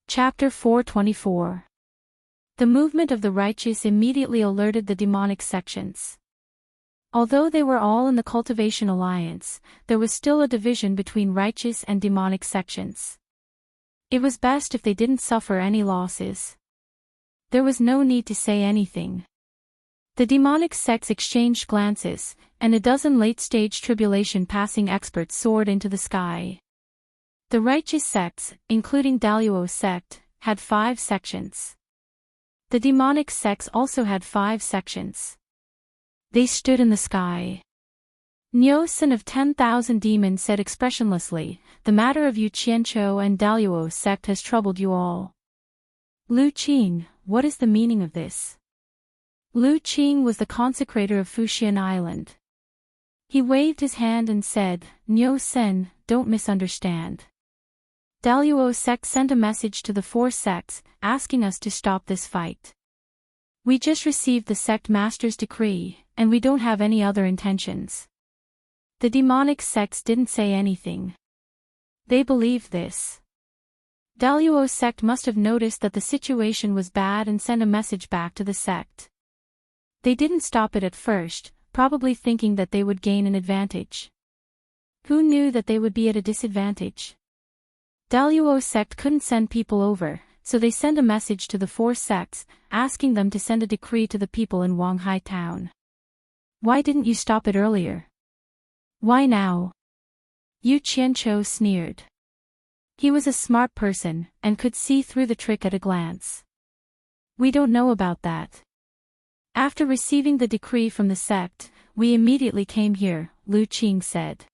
Chapter 424. The movement of the righteous immediately alerted the demonic sections. Although they were all in the cultivation alliance, there was still a division between righteous and demonic sections. It was best if they didn't suffer any losses. There was no need to say anything. The demonic sects exchanged glances, and a dozen late-stage tribulation-passing experts soared into the sky. The righteous sects, including Daluo's sect, had 5 sections. The demonic sects also had 5 sections. They stood in the sky. Nyo-san of 10,000 demons said expressionlessly, "The matter of Yu Qianzhou and Daluo's sect has troubled you all. Lu Qing, what is the meaning of this?" Lu Qing was the consecrator of Fuxian Island. He waved his hand and said, "Nyo-sen, don't misunderstand. Daluo's sect sent a message to the 4 sects, asking us to stop this fight. We just received the sect master's decree, and we don't have any other intentions." The demonic sects didn't say anything. They believed this. Daluo's sect must have noticed that the situation was bad and sent a message back to the sect. They didn't stop it at first, probably thinking that they would gain an advantage. Who knew that they would be at a disadvantage? Daluo's sect couldn't send people over, so they sent a message to the 4 sects, asking them to send a decree to the people in Wanghai town. Why didn't you stop it earlier? Why now? Yu Qianzhou sneered. He was a smart person, and could see through the trick at a glance. We don't know about that. After receiving the decree from the sect, we immediately came here, Lu Qing said.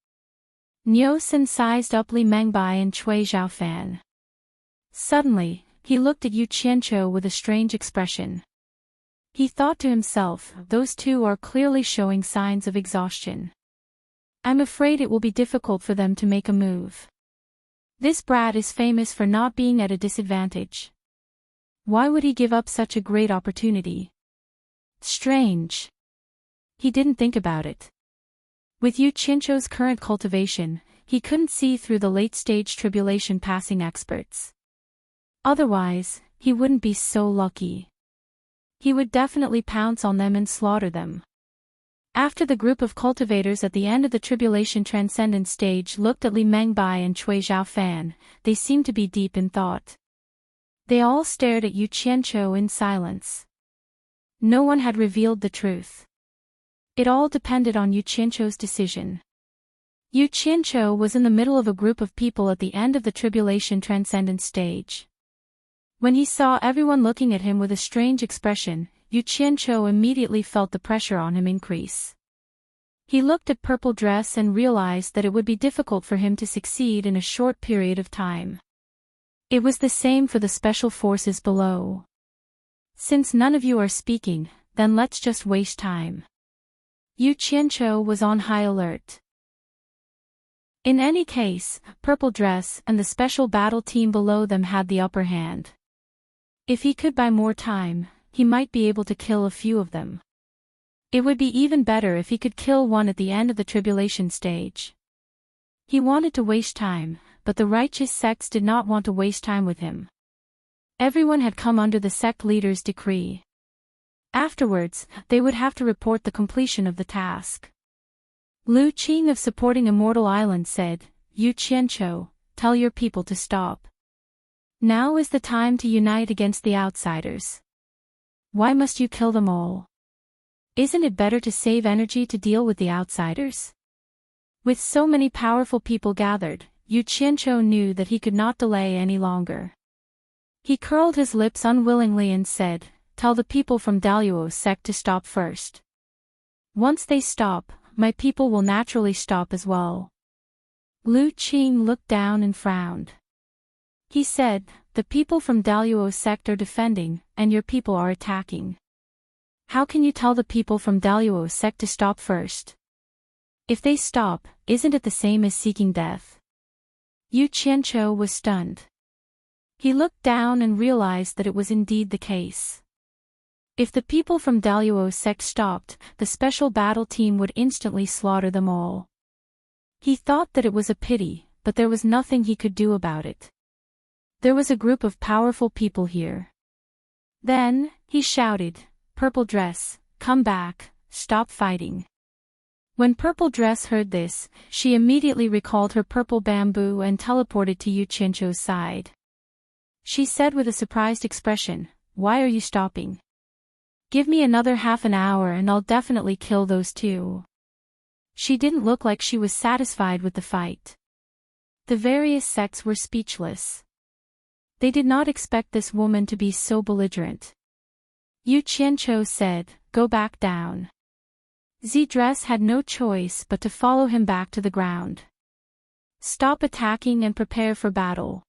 Nyo-san sized up Li Mengbai and Cui Zhaofan. Suddenly, he looked at Yu Qianzhou with a strange expression. He thought to himself, those two are clearly showing signs of exhaustion. I'm afraid it will be difficult for them to make a move. This brat is famous for not being at a disadvantage. Why would he give up such a great opportunity? Strange. He didn't think about it. With Yu Qianzhou's current cultivation, he couldn't see through the late-stage tribulation-passing experts. Otherwise, he wouldn't be so lucky. He would definitely pounce on them and slaughter them. After the group of cultivators at the end of the tribulation transcendent stage looked at Li Mengbai and Cui Zhaofan, they seemed to be deep in thought. They all stared at Yu Qianqiu in silence. No one had revealed the truth. It all depended on Yu Qianqiu's decision. Yu Qianqiu was in the middle of a group of people at the end of the tribulation transcendent stage. When he saw everyone looking at him with a strange expression, Yu Qianqiu immediately felt the pressure on him increase. He looked at Purple Dress and realized that it would be difficult for him to succeed in a short period of time. It was the same for the special forces below. Since none of you are speaking, then let's just waste time. Yu Qianqiu was on high alert. In any case, Purple Dress and the special battle team below them had the upper hand. If he could buy more time, he might be able to kill a few of them. It would be even better if he could kill one at the end of the tribulation stage. He wanted to waste time, but the righteous sects did not want to waste time with him. Everyone had come under the sect leader's decree. Afterwards, they would have to report the completion of the task. Lu Qing of Supporting Immortal Island said, Yu Qianqiu, tell your people to stop. Now is the time to unite against the outsiders. Why must you kill them all? Isn't it better to save energy to deal with the outsiders? With so many powerful people gathered, Yu Qianqiu knew that he could not delay any longer. He curled his lips unwillingly and said, tell the people from Daluo's sect to stop first. Once they stop, my people will naturally stop as well. Lu Qing looked down and frowned. He said, the people from Daluo's sect are defending, and your people are attacking. How can you tell the people from Daluo's sect to stop first? If they stop, isn't it the same as seeking death? Yu Qianqiu was stunned. He looked down and realized that it was indeed the case. If the people from Daluo's sect stopped, the special battle team would instantly slaughter them all. He thought that it was a pity, but there was nothing he could do about it. There was a group of powerful people here. Then, he shouted, Purple Dress, come back, stop fighting. When Purple Dress heard this, she immediately recalled her purple bamboo and teleported to Yu Qianqiu's side. She said with a surprised expression, why are you stopping? Give me another half an hour and I'll definitely kill those two. She didn't look like she was satisfied with the fight. The various sects were speechless. They did not expect this woman to be so belligerent. Yu Qianqiu said, go back down. Z-Dress had no choice but to follow him back to the ground. Stop attacking and prepare for battle.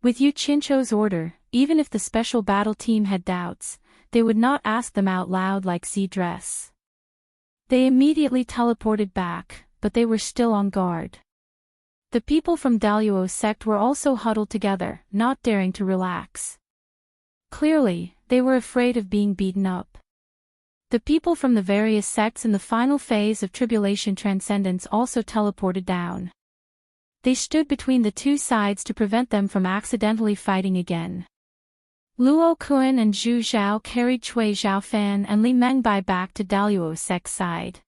With Yu Qianqiu's order, even if the special battle team had doubts, they would not ask them out loud like Z-Dress. They immediately teleported back, but they were still on guard. The people from Daluo's sect were also huddled together, not daring to relax. Clearly, they were afraid of being beaten up. The people from the various sects in the final phase of tribulation transcendence also teleported down. They stood between the two sides to prevent them from accidentally fighting again. Luo Kun and Zhu Zhao carried Cui Zhaofan and Li Mengbai back to Daluo's sect side.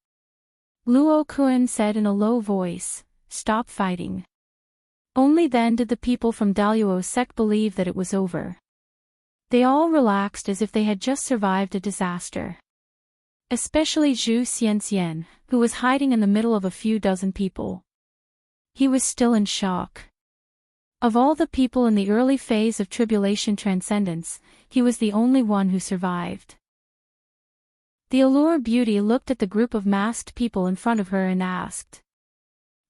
Luo Kun said in a low voice, stop fighting. Only then did the people from Daluo's sect believe that it was over. They all relaxed as if they had just survived a disaster. Especially Zhu Xianxian, who was hiding in the middle of a few dozen people. He was still in shock. Of all the people in the early phase of tribulation transcendence, he was the only one who survived. The Allure Beauty looked at the group of masked people in front of her and asked.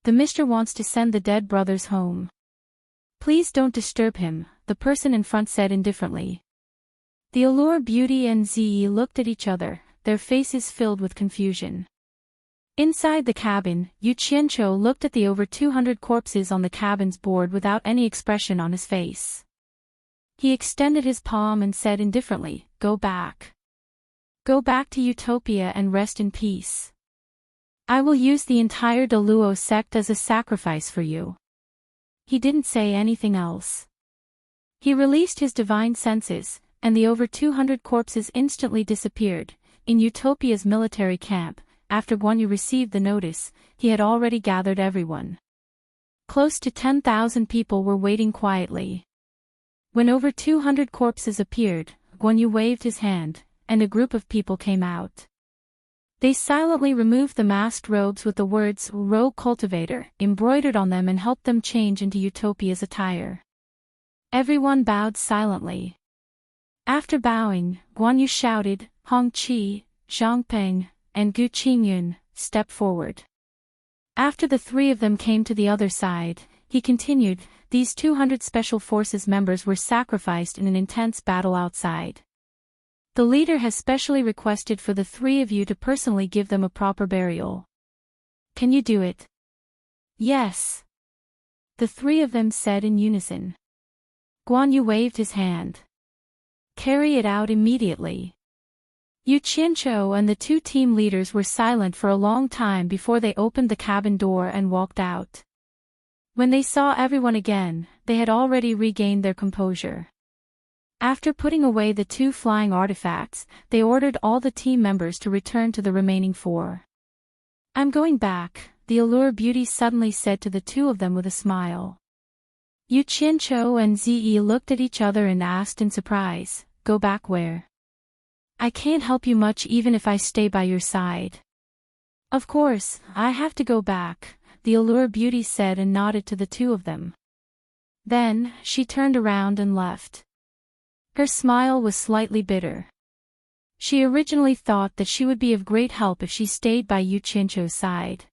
The Mr. wants to send the dead brothers home. Please don't disturb him, the person in front said indifferently. The Allure Beauty and Ziyi looked at each other, their faces filled with confusion. Inside the cabin, Yu Qianqiu looked at the over 200 corpses on the cabin's board without any expression on his face. He extended his palm and said indifferently, go back. Go back to Utopia and rest in peace. I will use the entire Daluo sect as a sacrifice for you. He didn't say anything else. He released his divine senses, and the over 200 corpses instantly disappeared. In Utopia's military camp, after Guan Yu received the notice, he had already gathered everyone. Close to 10,000 people were waiting quietly. When over 200 corpses appeared, Guan Yu waved his hand, and a group of people came out. They silently removed the masked robes with the words "Rogue Cultivator" embroidered on them and helped them change into Utopia's attire. Everyone bowed silently. After bowing, Guan Yu shouted, "Hong Qi, Zhang Peng, and Gu Qingyun, step forward." After the three of them came to the other side, he continued, "These 200 Special Forces members were sacrificed in an intense battle outside. The leader has specially requested for the three of you to personally give them a proper burial. Can you do it?" "Yes," the three of them said in unison. Guan Yu waved his hand. "Carry it out immediately." Yu Qianzhou and the two team leaders were silent for a long time before they opened the cabin door and walked out. When they saw everyone again, they had already regained their composure. After putting away the two flying artifacts, they ordered all the team members to return to the remaining four. "I'm going back," the Allure Beauty suddenly said to the two of them with a smile. Yu Qianzhou and Ziyi looked at each other and asked in surprise, "Go back where?" "I can't help you much even if I stay by your side." "Of course, I have to go back," the Allure Beauty said and nodded to the two of them. Then, she turned around and left. Her smile was slightly bitter. She originally thought that she would be of great help if she stayed by Yu Qianzhou's side.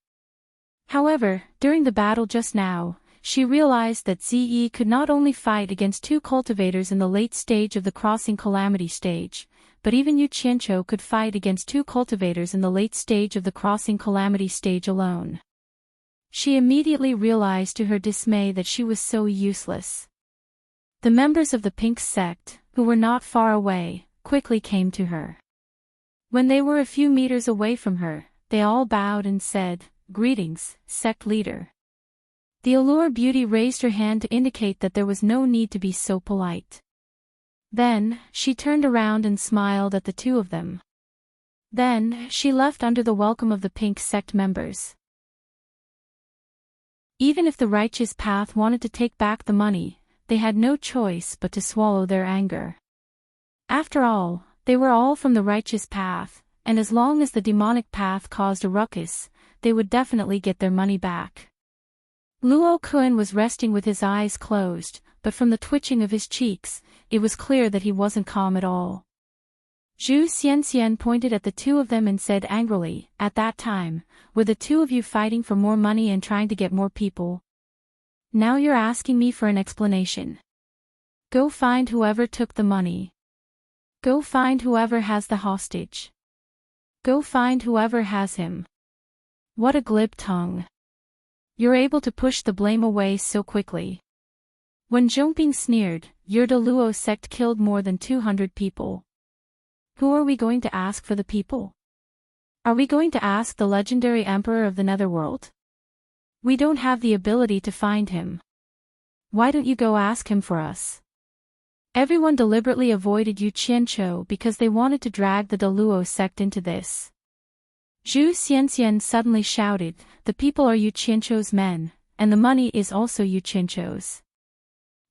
However, during the battle just now, she realized that Ziyi could not only fight against two cultivators in the late stage of the crossing calamity stage, but even Yu Qianzhou could fight against two cultivators in the late stage of the crossing calamity stage alone. She immediately realized to her dismay that she was so useless. The members of the Pink sect, who were not far away, quickly came to her. When they were a few meters away from her, they all bowed and said, "Greetings, sect leader." The Allure Beauty raised her hand to indicate that there was no need to be so polite. Then, she turned around and smiled at the two of them. Then, she left under the welcome of the Pink sect members. Even if the righteous path wanted to take back the money, they had no choice but to swallow their anger. After all, they were all from the righteous path, and as long as the demonic path caused a ruckus, they would definitely get their money back. Luo Kun was resting with his eyes closed, but from the twitching of his cheeks, it was clear that he wasn't calm at all. Zhu Xianxian pointed at the two of them and said angrily, "At that time, were the two of you fighting for more money and trying to get more people? Now you're asking me for an explanation. Go find whoever took the money. Go find whoever has the hostage. Go find whoever has him." What a glib tongue. You're able to push the blame away so quickly. When Zhongping sneered, "Your De Luo sect killed more than 200 people. Who are we going to ask for the people? Are we going to ask the legendary emperor of the netherworld? We don't have the ability to find him. Why don't you go ask him for us?" Everyone deliberately avoided Yu Qianzhou because they wanted to drag the De Luo sect into this. Zhu Xianxian suddenly shouted, "The people are Yu Qianzhou's men, and the money is also Yu Qianzhou's.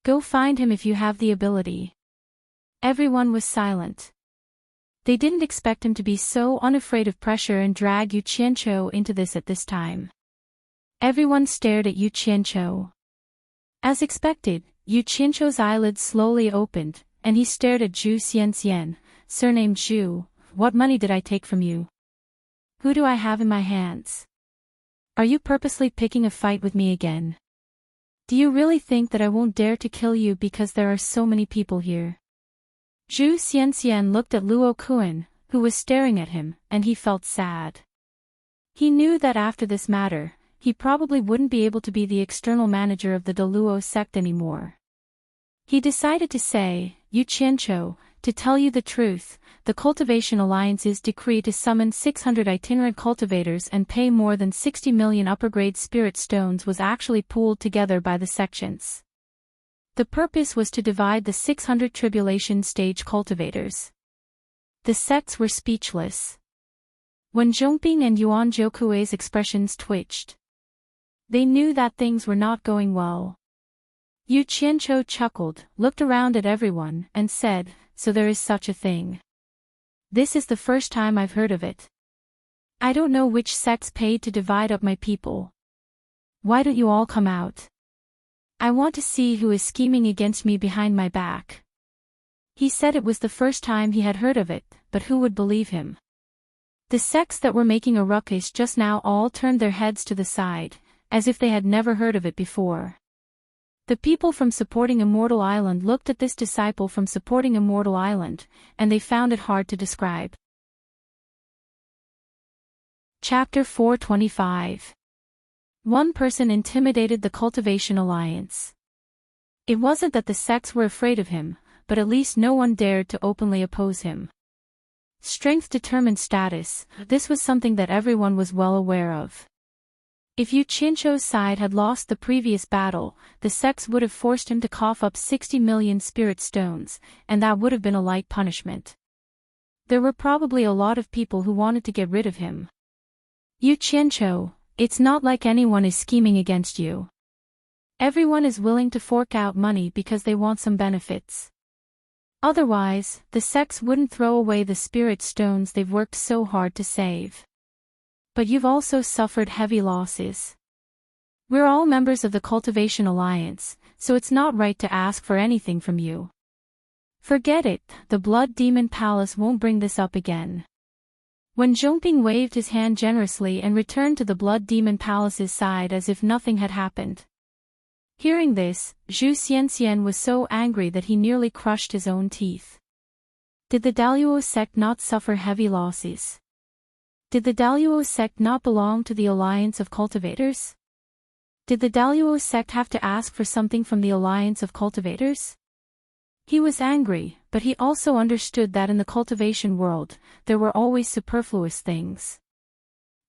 Go find him if you have the ability." Everyone was silent. They didn't expect him to be so unafraid of pressure and drag Yu Qianzhou into this at this time. Everyone stared at Yu Qianzhou. As expected, Yu Qianzhou's eyelids slowly opened, and he stared at Zhu Xianxian, surnamed Zhu. "What money did I take from you? Who do I have in my hands? Are you purposely picking a fight with me again? Do you really think that I won't dare to kill you because there are so many people here?" Zhu Xianxian looked at Luo Kun, who was staring at him, and he felt sad. He knew that after this matter, he probably wouldn't be able to be the external manager of the De Luo sect anymore. He decided to say, "Yu Qianzhou, to tell you the truth, the Cultivation Alliance's decree to summon 600 itinerant cultivators and pay more than 60 million upper-grade spirit stones was actually pooled together by the sections. The purpose was to divide the 600 tribulation stage cultivators. The sects were speechless. When Zhongping and Yuan Zhoukui's expressions twitched, they knew that things were not going well. Yu Qianzhou chuckled, looked around at everyone, and said, "So there is such a thing. This is the first time I've heard of it. I don't know which sects paid to divide up my people. Why don't you all come out? I want to see who is scheming against me behind my back." He said it was the first time he had heard of it, but who would believe him? The sects that were making a ruckus just now all turned their heads to the side, as if they had never heard of it before. The people from Supporting Immortal Island looked at this disciple from Supporting Immortal Island, and they found it hard to describe. Chapter 425. One person intimidated the Cultivation Alliance. It wasn't that the sects were afraid of him, but at least no one dared to openly oppose him. Strength determined status, this was something that everyone was well aware of. If Yu Qianzhou's side had lost the previous battle, the sects would have forced him to cough up 60 million spirit stones, and that would have been a light punishment. There were probably a lot of people who wanted to get rid of him. Yu Qianzhou, it's not like anyone is scheming against you. Everyone is willing to fork out money because they want some benefits. Otherwise, the sects wouldn't throw away the spirit stones they've worked so hard to save. But you've also suffered heavy losses. We're all members of the Cultivation Alliance, so it's not right to ask for anything from you. Forget it, the Blood Demon Palace won't bring this up again. When Zhongping waved his hand generously and returned to the Blood Demon Palace's side as if nothing had happened. Hearing this, Zhu Xianxian was so angry that he nearly crushed his own teeth. Did the Daluo sect not suffer heavy losses? Did the Daluo sect not belong to the Alliance of Cultivators? Did the Daluo sect have to ask for something from the Alliance of Cultivators? He was angry, but he also understood that in the cultivation world, there were always superfluous things.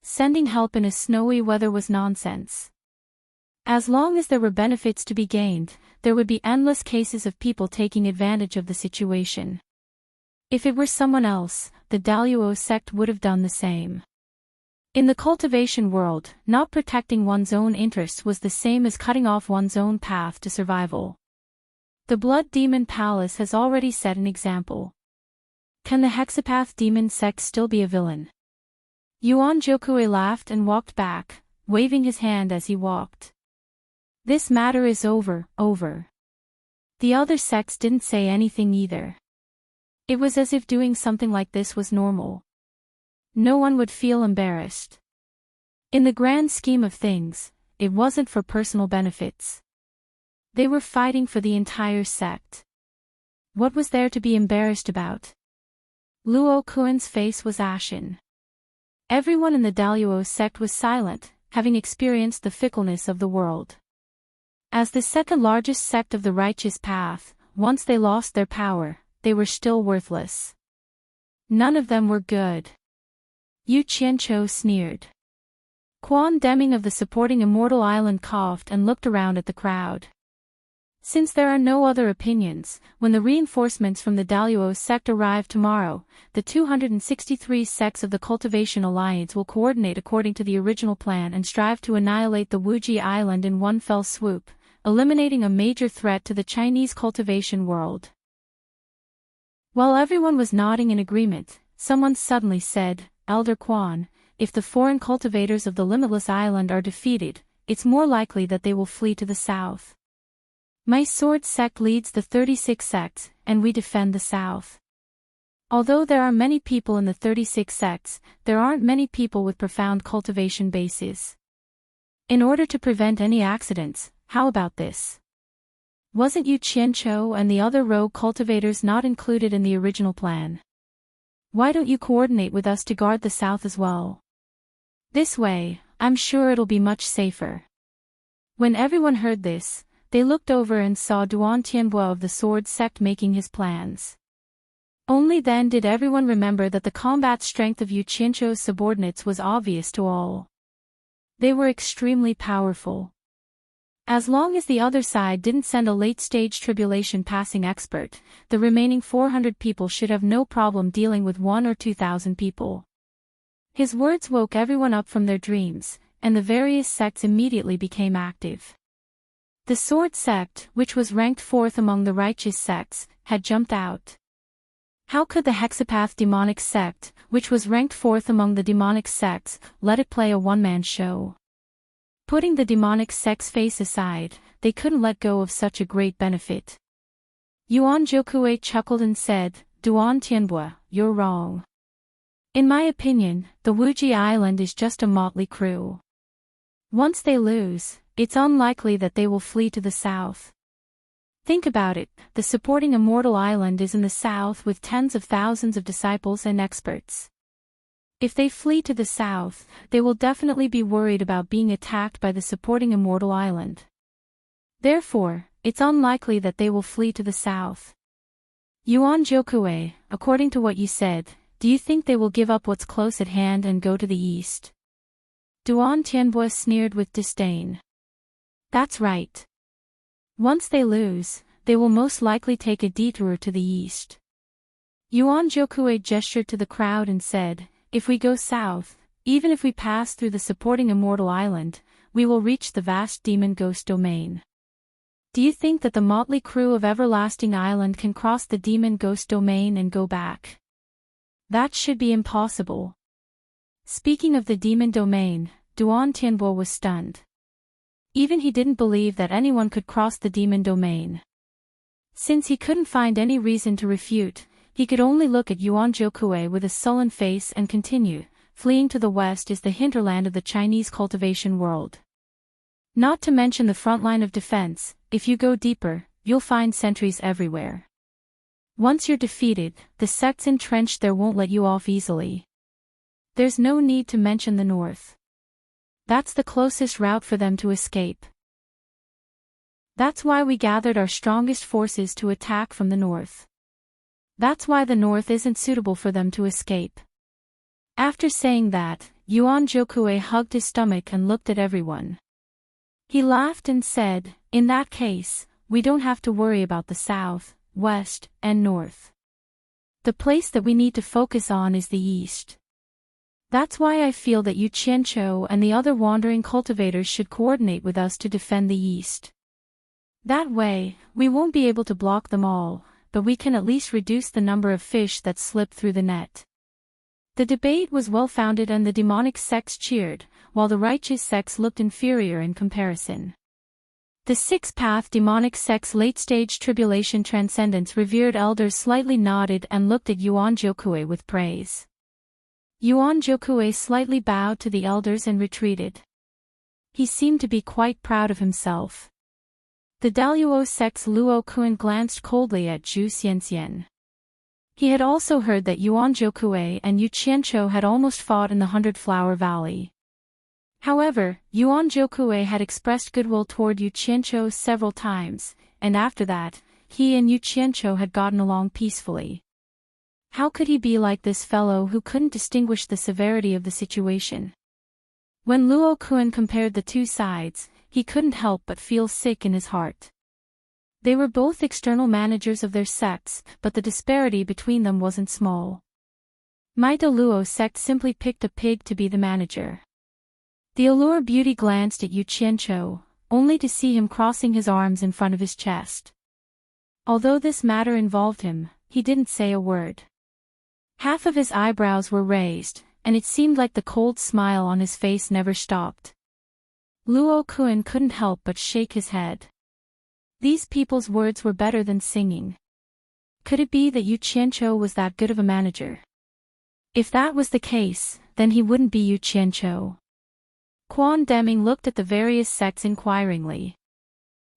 Sending help in a snowy weather was nonsense. As long as there were benefits to be gained, there would be endless cases of people taking advantage of the situation. If it were someone else, the Daluo sect would have done the same. In the cultivation world, not protecting one's own interests was the same as cutting off one's own path to survival. The Blood Demon Palace has already set an example. Can the Hexapath Demon sect still be a villain? Yuan Zhoukuei laughed and walked back, waving his hand as he walked. This matter is over. The other sects didn't say anything either. It was as if doing something like this was normal. No one would feel embarrassed. In the grand scheme of things, it wasn't for personal benefits. They were fighting for the entire sect. What was there to be embarrassed about? Luo Kuan's face was ashen. Everyone in the Daluo sect was silent, having experienced the fickleness of the world. As the second largest sect of the righteous path, once they lost their power, they were still worthless. None of them were good. Yu Qianzhou sneered. Quan Deming of the Supporting Immortal Island coughed and looked around at the crowd. Since there are no other opinions, when the reinforcements from the Daluo sect arrive tomorrow, the 263 sects of the Cultivation Alliance will coordinate according to the original plan and strive to annihilate the Wuji Island in one fell swoop, eliminating a major threat to the Chinese cultivation world. While everyone was nodding in agreement, someone suddenly said, "Elder Quan, if the foreign cultivators of the Limitless Island are defeated, it's more likely that they will flee to the south. My sword sect leads the 36 sects, and we defend the south. Although there are many people in the 36 sects, there aren't many people with profound cultivation bases. In order to prevent any accidents, how about this? Wasn't Yu Qianzhou and the other rogue cultivators not included in the original plan? Why don't you coordinate with us to guard the south as well? This way, I'm sure it'll be much safer." When everyone heard this, they looked over and saw Duan Tianbo of the Sword sect making his plans. Only then did everyone remember that the combat strength of Yu Qianzhou's subordinates was obvious to all. They were extremely powerful. As long as the other side didn't send a late-stage tribulation passing expert, the remaining 400 people should have no problem dealing with 1 or 2,000 people. His words woke everyone up from their dreams, and the various sects immediately became active. The sword sect, which was ranked 4th among the righteous sects, had jumped out. How could the hexapath demonic sect, which was ranked 4th among the demonic sects, let it play a one-man show? Putting the demonic sect's face aside, they couldn't let go of such a great benefit. Yuan Jokue chuckled and said, "Duan Tianbua, you're wrong. In my opinion, the Wuji Island is just a motley crew. Once they lose, it's unlikely that they will flee to the south. Think about it, the supporting immortal island is in the south with tens of thousands of disciples and experts. If they flee to the south, they will definitely be worried about being attacked by the supporting immortal island. Therefore, it's unlikely that they will flee to the south. Yuan Jokue, according to what you said, do you think they will give up what's close at hand and go to the east?" Duan Tianbua sneered with disdain. "That's right. Once they lose, they will most likely take a detour to the east." Yuan Jokue gestured to the crowd and said, "If we go south, even if we pass through the supporting immortal island, we will reach the vast demon ghost domain. Do you think that the motley crew of Everlasting Island can cross the demon ghost domain and go back? That should be impossible." Speaking of the demon domain, Duan Tianbo was stunned. Even he didn't believe that anyone could cross the demon domain. Since he couldn't find any reason to refute, he could only look at Yuan Jokue with a sullen face and continue, "Fleeing to the west is the hinterland of the Chinese cultivation world. Not to mention the front line of defense, if you go deeper, you'll find sentries everywhere. Once you're defeated, the sects entrenched there won't let you off easily. There's no need to mention the north. That's the closest route for them to escape. That's why we gathered our strongest forces to attack from the north. That's why the north isn't suitable for them to escape." After saying that, Yuan Jokue hugged his stomach and looked at everyone. He laughed and said, "In that case, we don't have to worry about the south, west, and north. The place that we need to focus on is the east. That's why I feel that Yu Qianqiu and the other wandering cultivators should coordinate with us to defend the east. That way, we won't be able to block them all, but we can at least reduce the number of fish that slip through the net." The debate was well-founded and the demonic sects cheered, while the righteous sects looked inferior in comparison. The six-path demonic sect's late-stage tribulation transcendence revered elders slightly nodded and looked at Yuan Jokue with praise. Yuan Jokue slightly bowed to the elders and retreated. He seemed to be quite proud of himself. The Daluo sect's Luo Kun glanced coldly at Zhu Xianxian. He had also heard that Yuan Jokue and Yu Qianqiu had almost fought in the 100-Flower Valley. However, Yuan Jokue had expressed goodwill toward Yu Qianqiu several times, and after that, he and Yu Qianqiu had gotten along peacefully. How could he be like this fellow who couldn't distinguish the severity of the situation? When Luo Kun compared the two sides, he couldn't help but feel sick in his heart. They were both external managers of their sects, but the disparity between them wasn't small. Maida Luo sect simply picked a pig to be the manager. The Allure beauty glanced at Yu Qianqiu, only to see him crossing his arms in front of his chest. Although this matter involved him, he didn't say a word. Half of his eyebrows were raised, and it seemed like the cold smile on his face never stopped. Luo Kun couldn't help but shake his head. These people's words were better than singing. Could it be that Yu Qianqiu was that good of a manager? If that was the case, then he wouldn't be Yu Qianqiu. Quan Deming looked at the various sects inquiringly.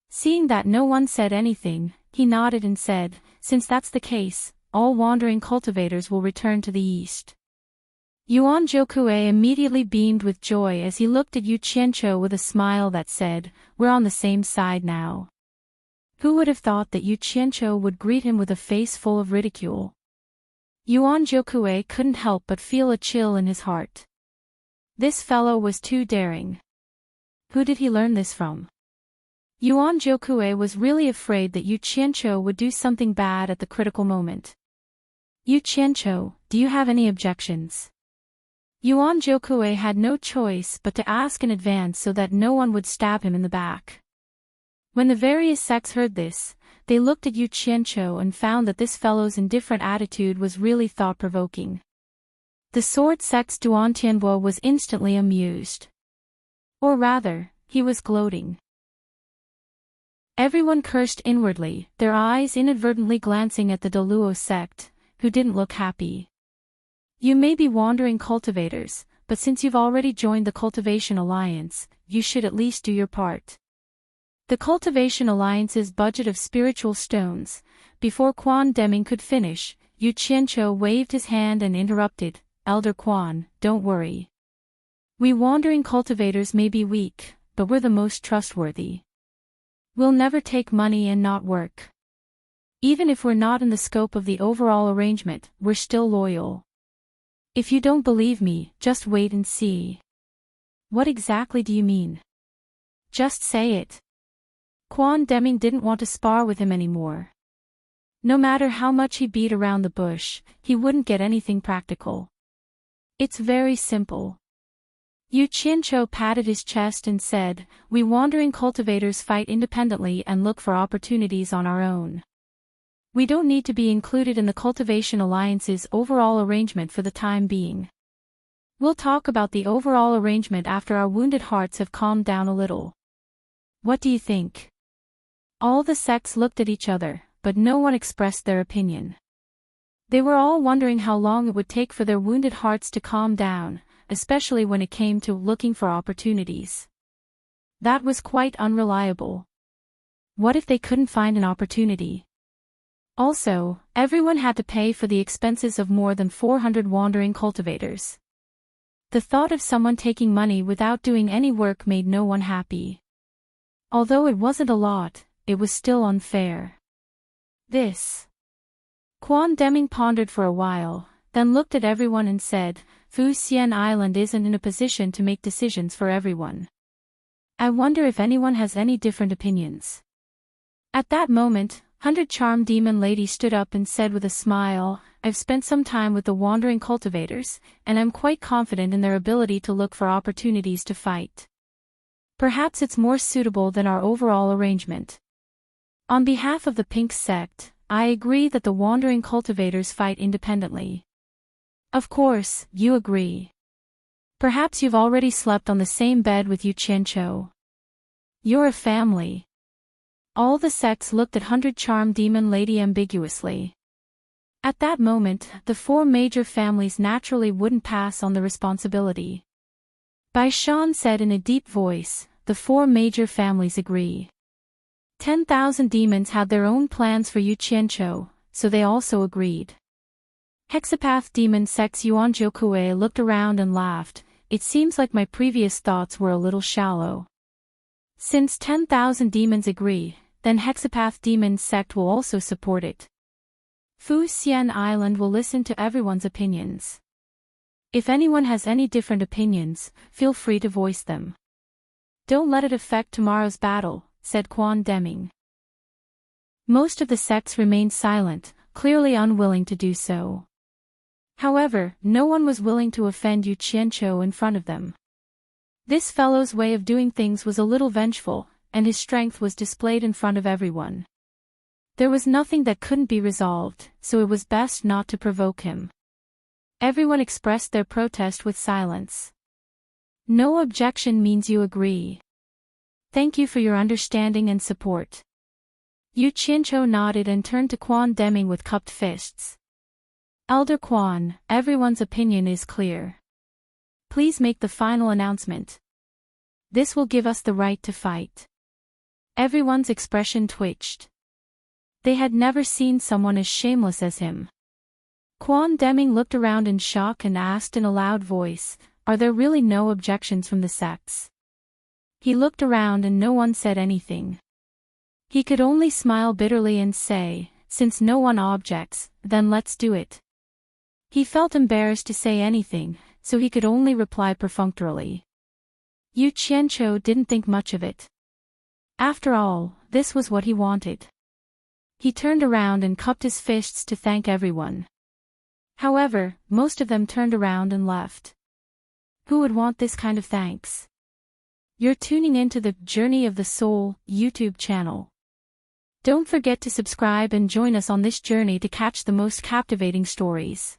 Seeing that no one said anything, he nodded and said, "Since that's the case, all wandering cultivators will return to the east." Yuan Jokue immediately beamed with joy as he looked at Yu Qianqiu with a smile that said, "We're on the same side now." Who would have thought that Yu Qianqiu would greet him with a face full of ridicule? Yuan Jokue couldn't help but feel a chill in his heart. This fellow was too daring. Who did he learn this from? Yuan Jiukui was really afraid that Yu Qianqiu would do something bad at the critical moment. Yu Qianqiu, do you have any objections? Yuan Jiukui had no choice but to ask in advance so that no one would stab him in the back. When the various sects heard this, they looked at Yu Qianqiu and found that this fellow's indifferent attitude was really thought-provoking. The sword sect's Duan Tianbo was instantly amused. Or rather, he was gloating. Everyone cursed inwardly, their eyes inadvertently glancing at the Deluo sect, who didn't look happy. You may be wandering cultivators, but since you've already joined the Cultivation Alliance, you should at least do your part. The Cultivation Alliance's budget of spiritual stones. Before Quan Deming could finish, Yu Qianqiu waved his hand and interrupted, Elder Quan, don't worry. We wandering cultivators may be weak, but we're the most trustworthy. We'll never take money and not work. Even if we're not in the scope of the overall arrangement, we're still loyal. If you don't believe me, just wait and see. What exactly do you mean? Just say it. Quan Deming didn't want to spar with him anymore. No matter how much he beat around the bush, he wouldn't get anything practical. It's very simple. Yu Qianqiu patted his chest and said, we wandering cultivators fight independently and look for opportunities on our own. We don't need to be included in the Cultivation Alliance's overall arrangement for the time being. We'll talk about the overall arrangement after our wounded hearts have calmed down a little. What do you think? All the sects looked at each other, but no one expressed their opinion. They were all wondering how long it would take for their wounded hearts to calm down, especially when it came to looking for opportunities. That was quite unreliable. What if they couldn't find an opportunity? Also, everyone had to pay for the expenses of more than 400 wandering cultivators. The thought of someone taking money without doing any work made no one happy. Although it wasn't a lot, it was still unfair. Quan Deming pondered for a while, then looked at everyone and said, Fu Xian Island isn't in a position to make decisions for everyone. I wonder if anyone has any different opinions. At that moment, 100 Charm Demon Lady stood up and said with a smile, I've spent some time with the wandering cultivators, and I'm quite confident in their ability to look for opportunities to fight. Perhaps it's more suitable than our overall arrangement. On behalf of the Pink Sect, I agree that the wandering cultivators fight independently. Of course, you agree. Perhaps you've already slept on the same bed with Yu Qianqiu. You're a family. All the sects looked at 100 Charm Demon Lady ambiguously. At that moment, the 4 major families naturally wouldn't pass on the responsibility. Bai Shan said in a deep voice, the 4 major families agree. 10,000 demons had their own plans for Yu Qianqiu, so they also agreed. Hexapath Demon Sect's Yuan Jiukui looked around and laughed, it seems like my previous thoughts were a little shallow. Since 10,000 demons agree, then Hexapath Demon Sect will also support it. Fu Xian Island will listen to everyone's opinions. If anyone has any different opinions, feel free to voice them. Don't let it affect tomorrow's battle, said Quan Deming. Most of the sects remained silent, clearly unwilling to do so. However, no one was willing to offend Yu Qianqiu in front of them. This fellow's way of doing things was a little vengeful, and his strength was displayed in front of everyone. There was nothing that couldn't be resolved, so it was best not to provoke him. Everyone expressed their protest with silence. No objection means you agree. Thank you for your understanding and support. Yu Qianqiu nodded and turned to Quan Deming with cupped fists. Elder Quan, everyone's opinion is clear. Please make the final announcement. This will give us the right to fight. Everyone's expression twitched. They had never seen someone as shameless as him. Quan Deming looked around in shock and asked in a loud voice, are there really no objections from the sects? He looked around and no one said anything. He could only smile bitterly and say, since no one objects, then let's do it. He felt embarrassed to say anything, so he could only reply perfunctorily. Yu Qianqiu didn't think much of it. After all, this was what he wanted. He turned around and cupped his fists to thank everyone. However, most of them turned around and left. Who would want this kind of thanks? You're tuning into the Journey of the Soul YouTube channel. Don't forget to subscribe and join us on this journey to catch the most captivating stories.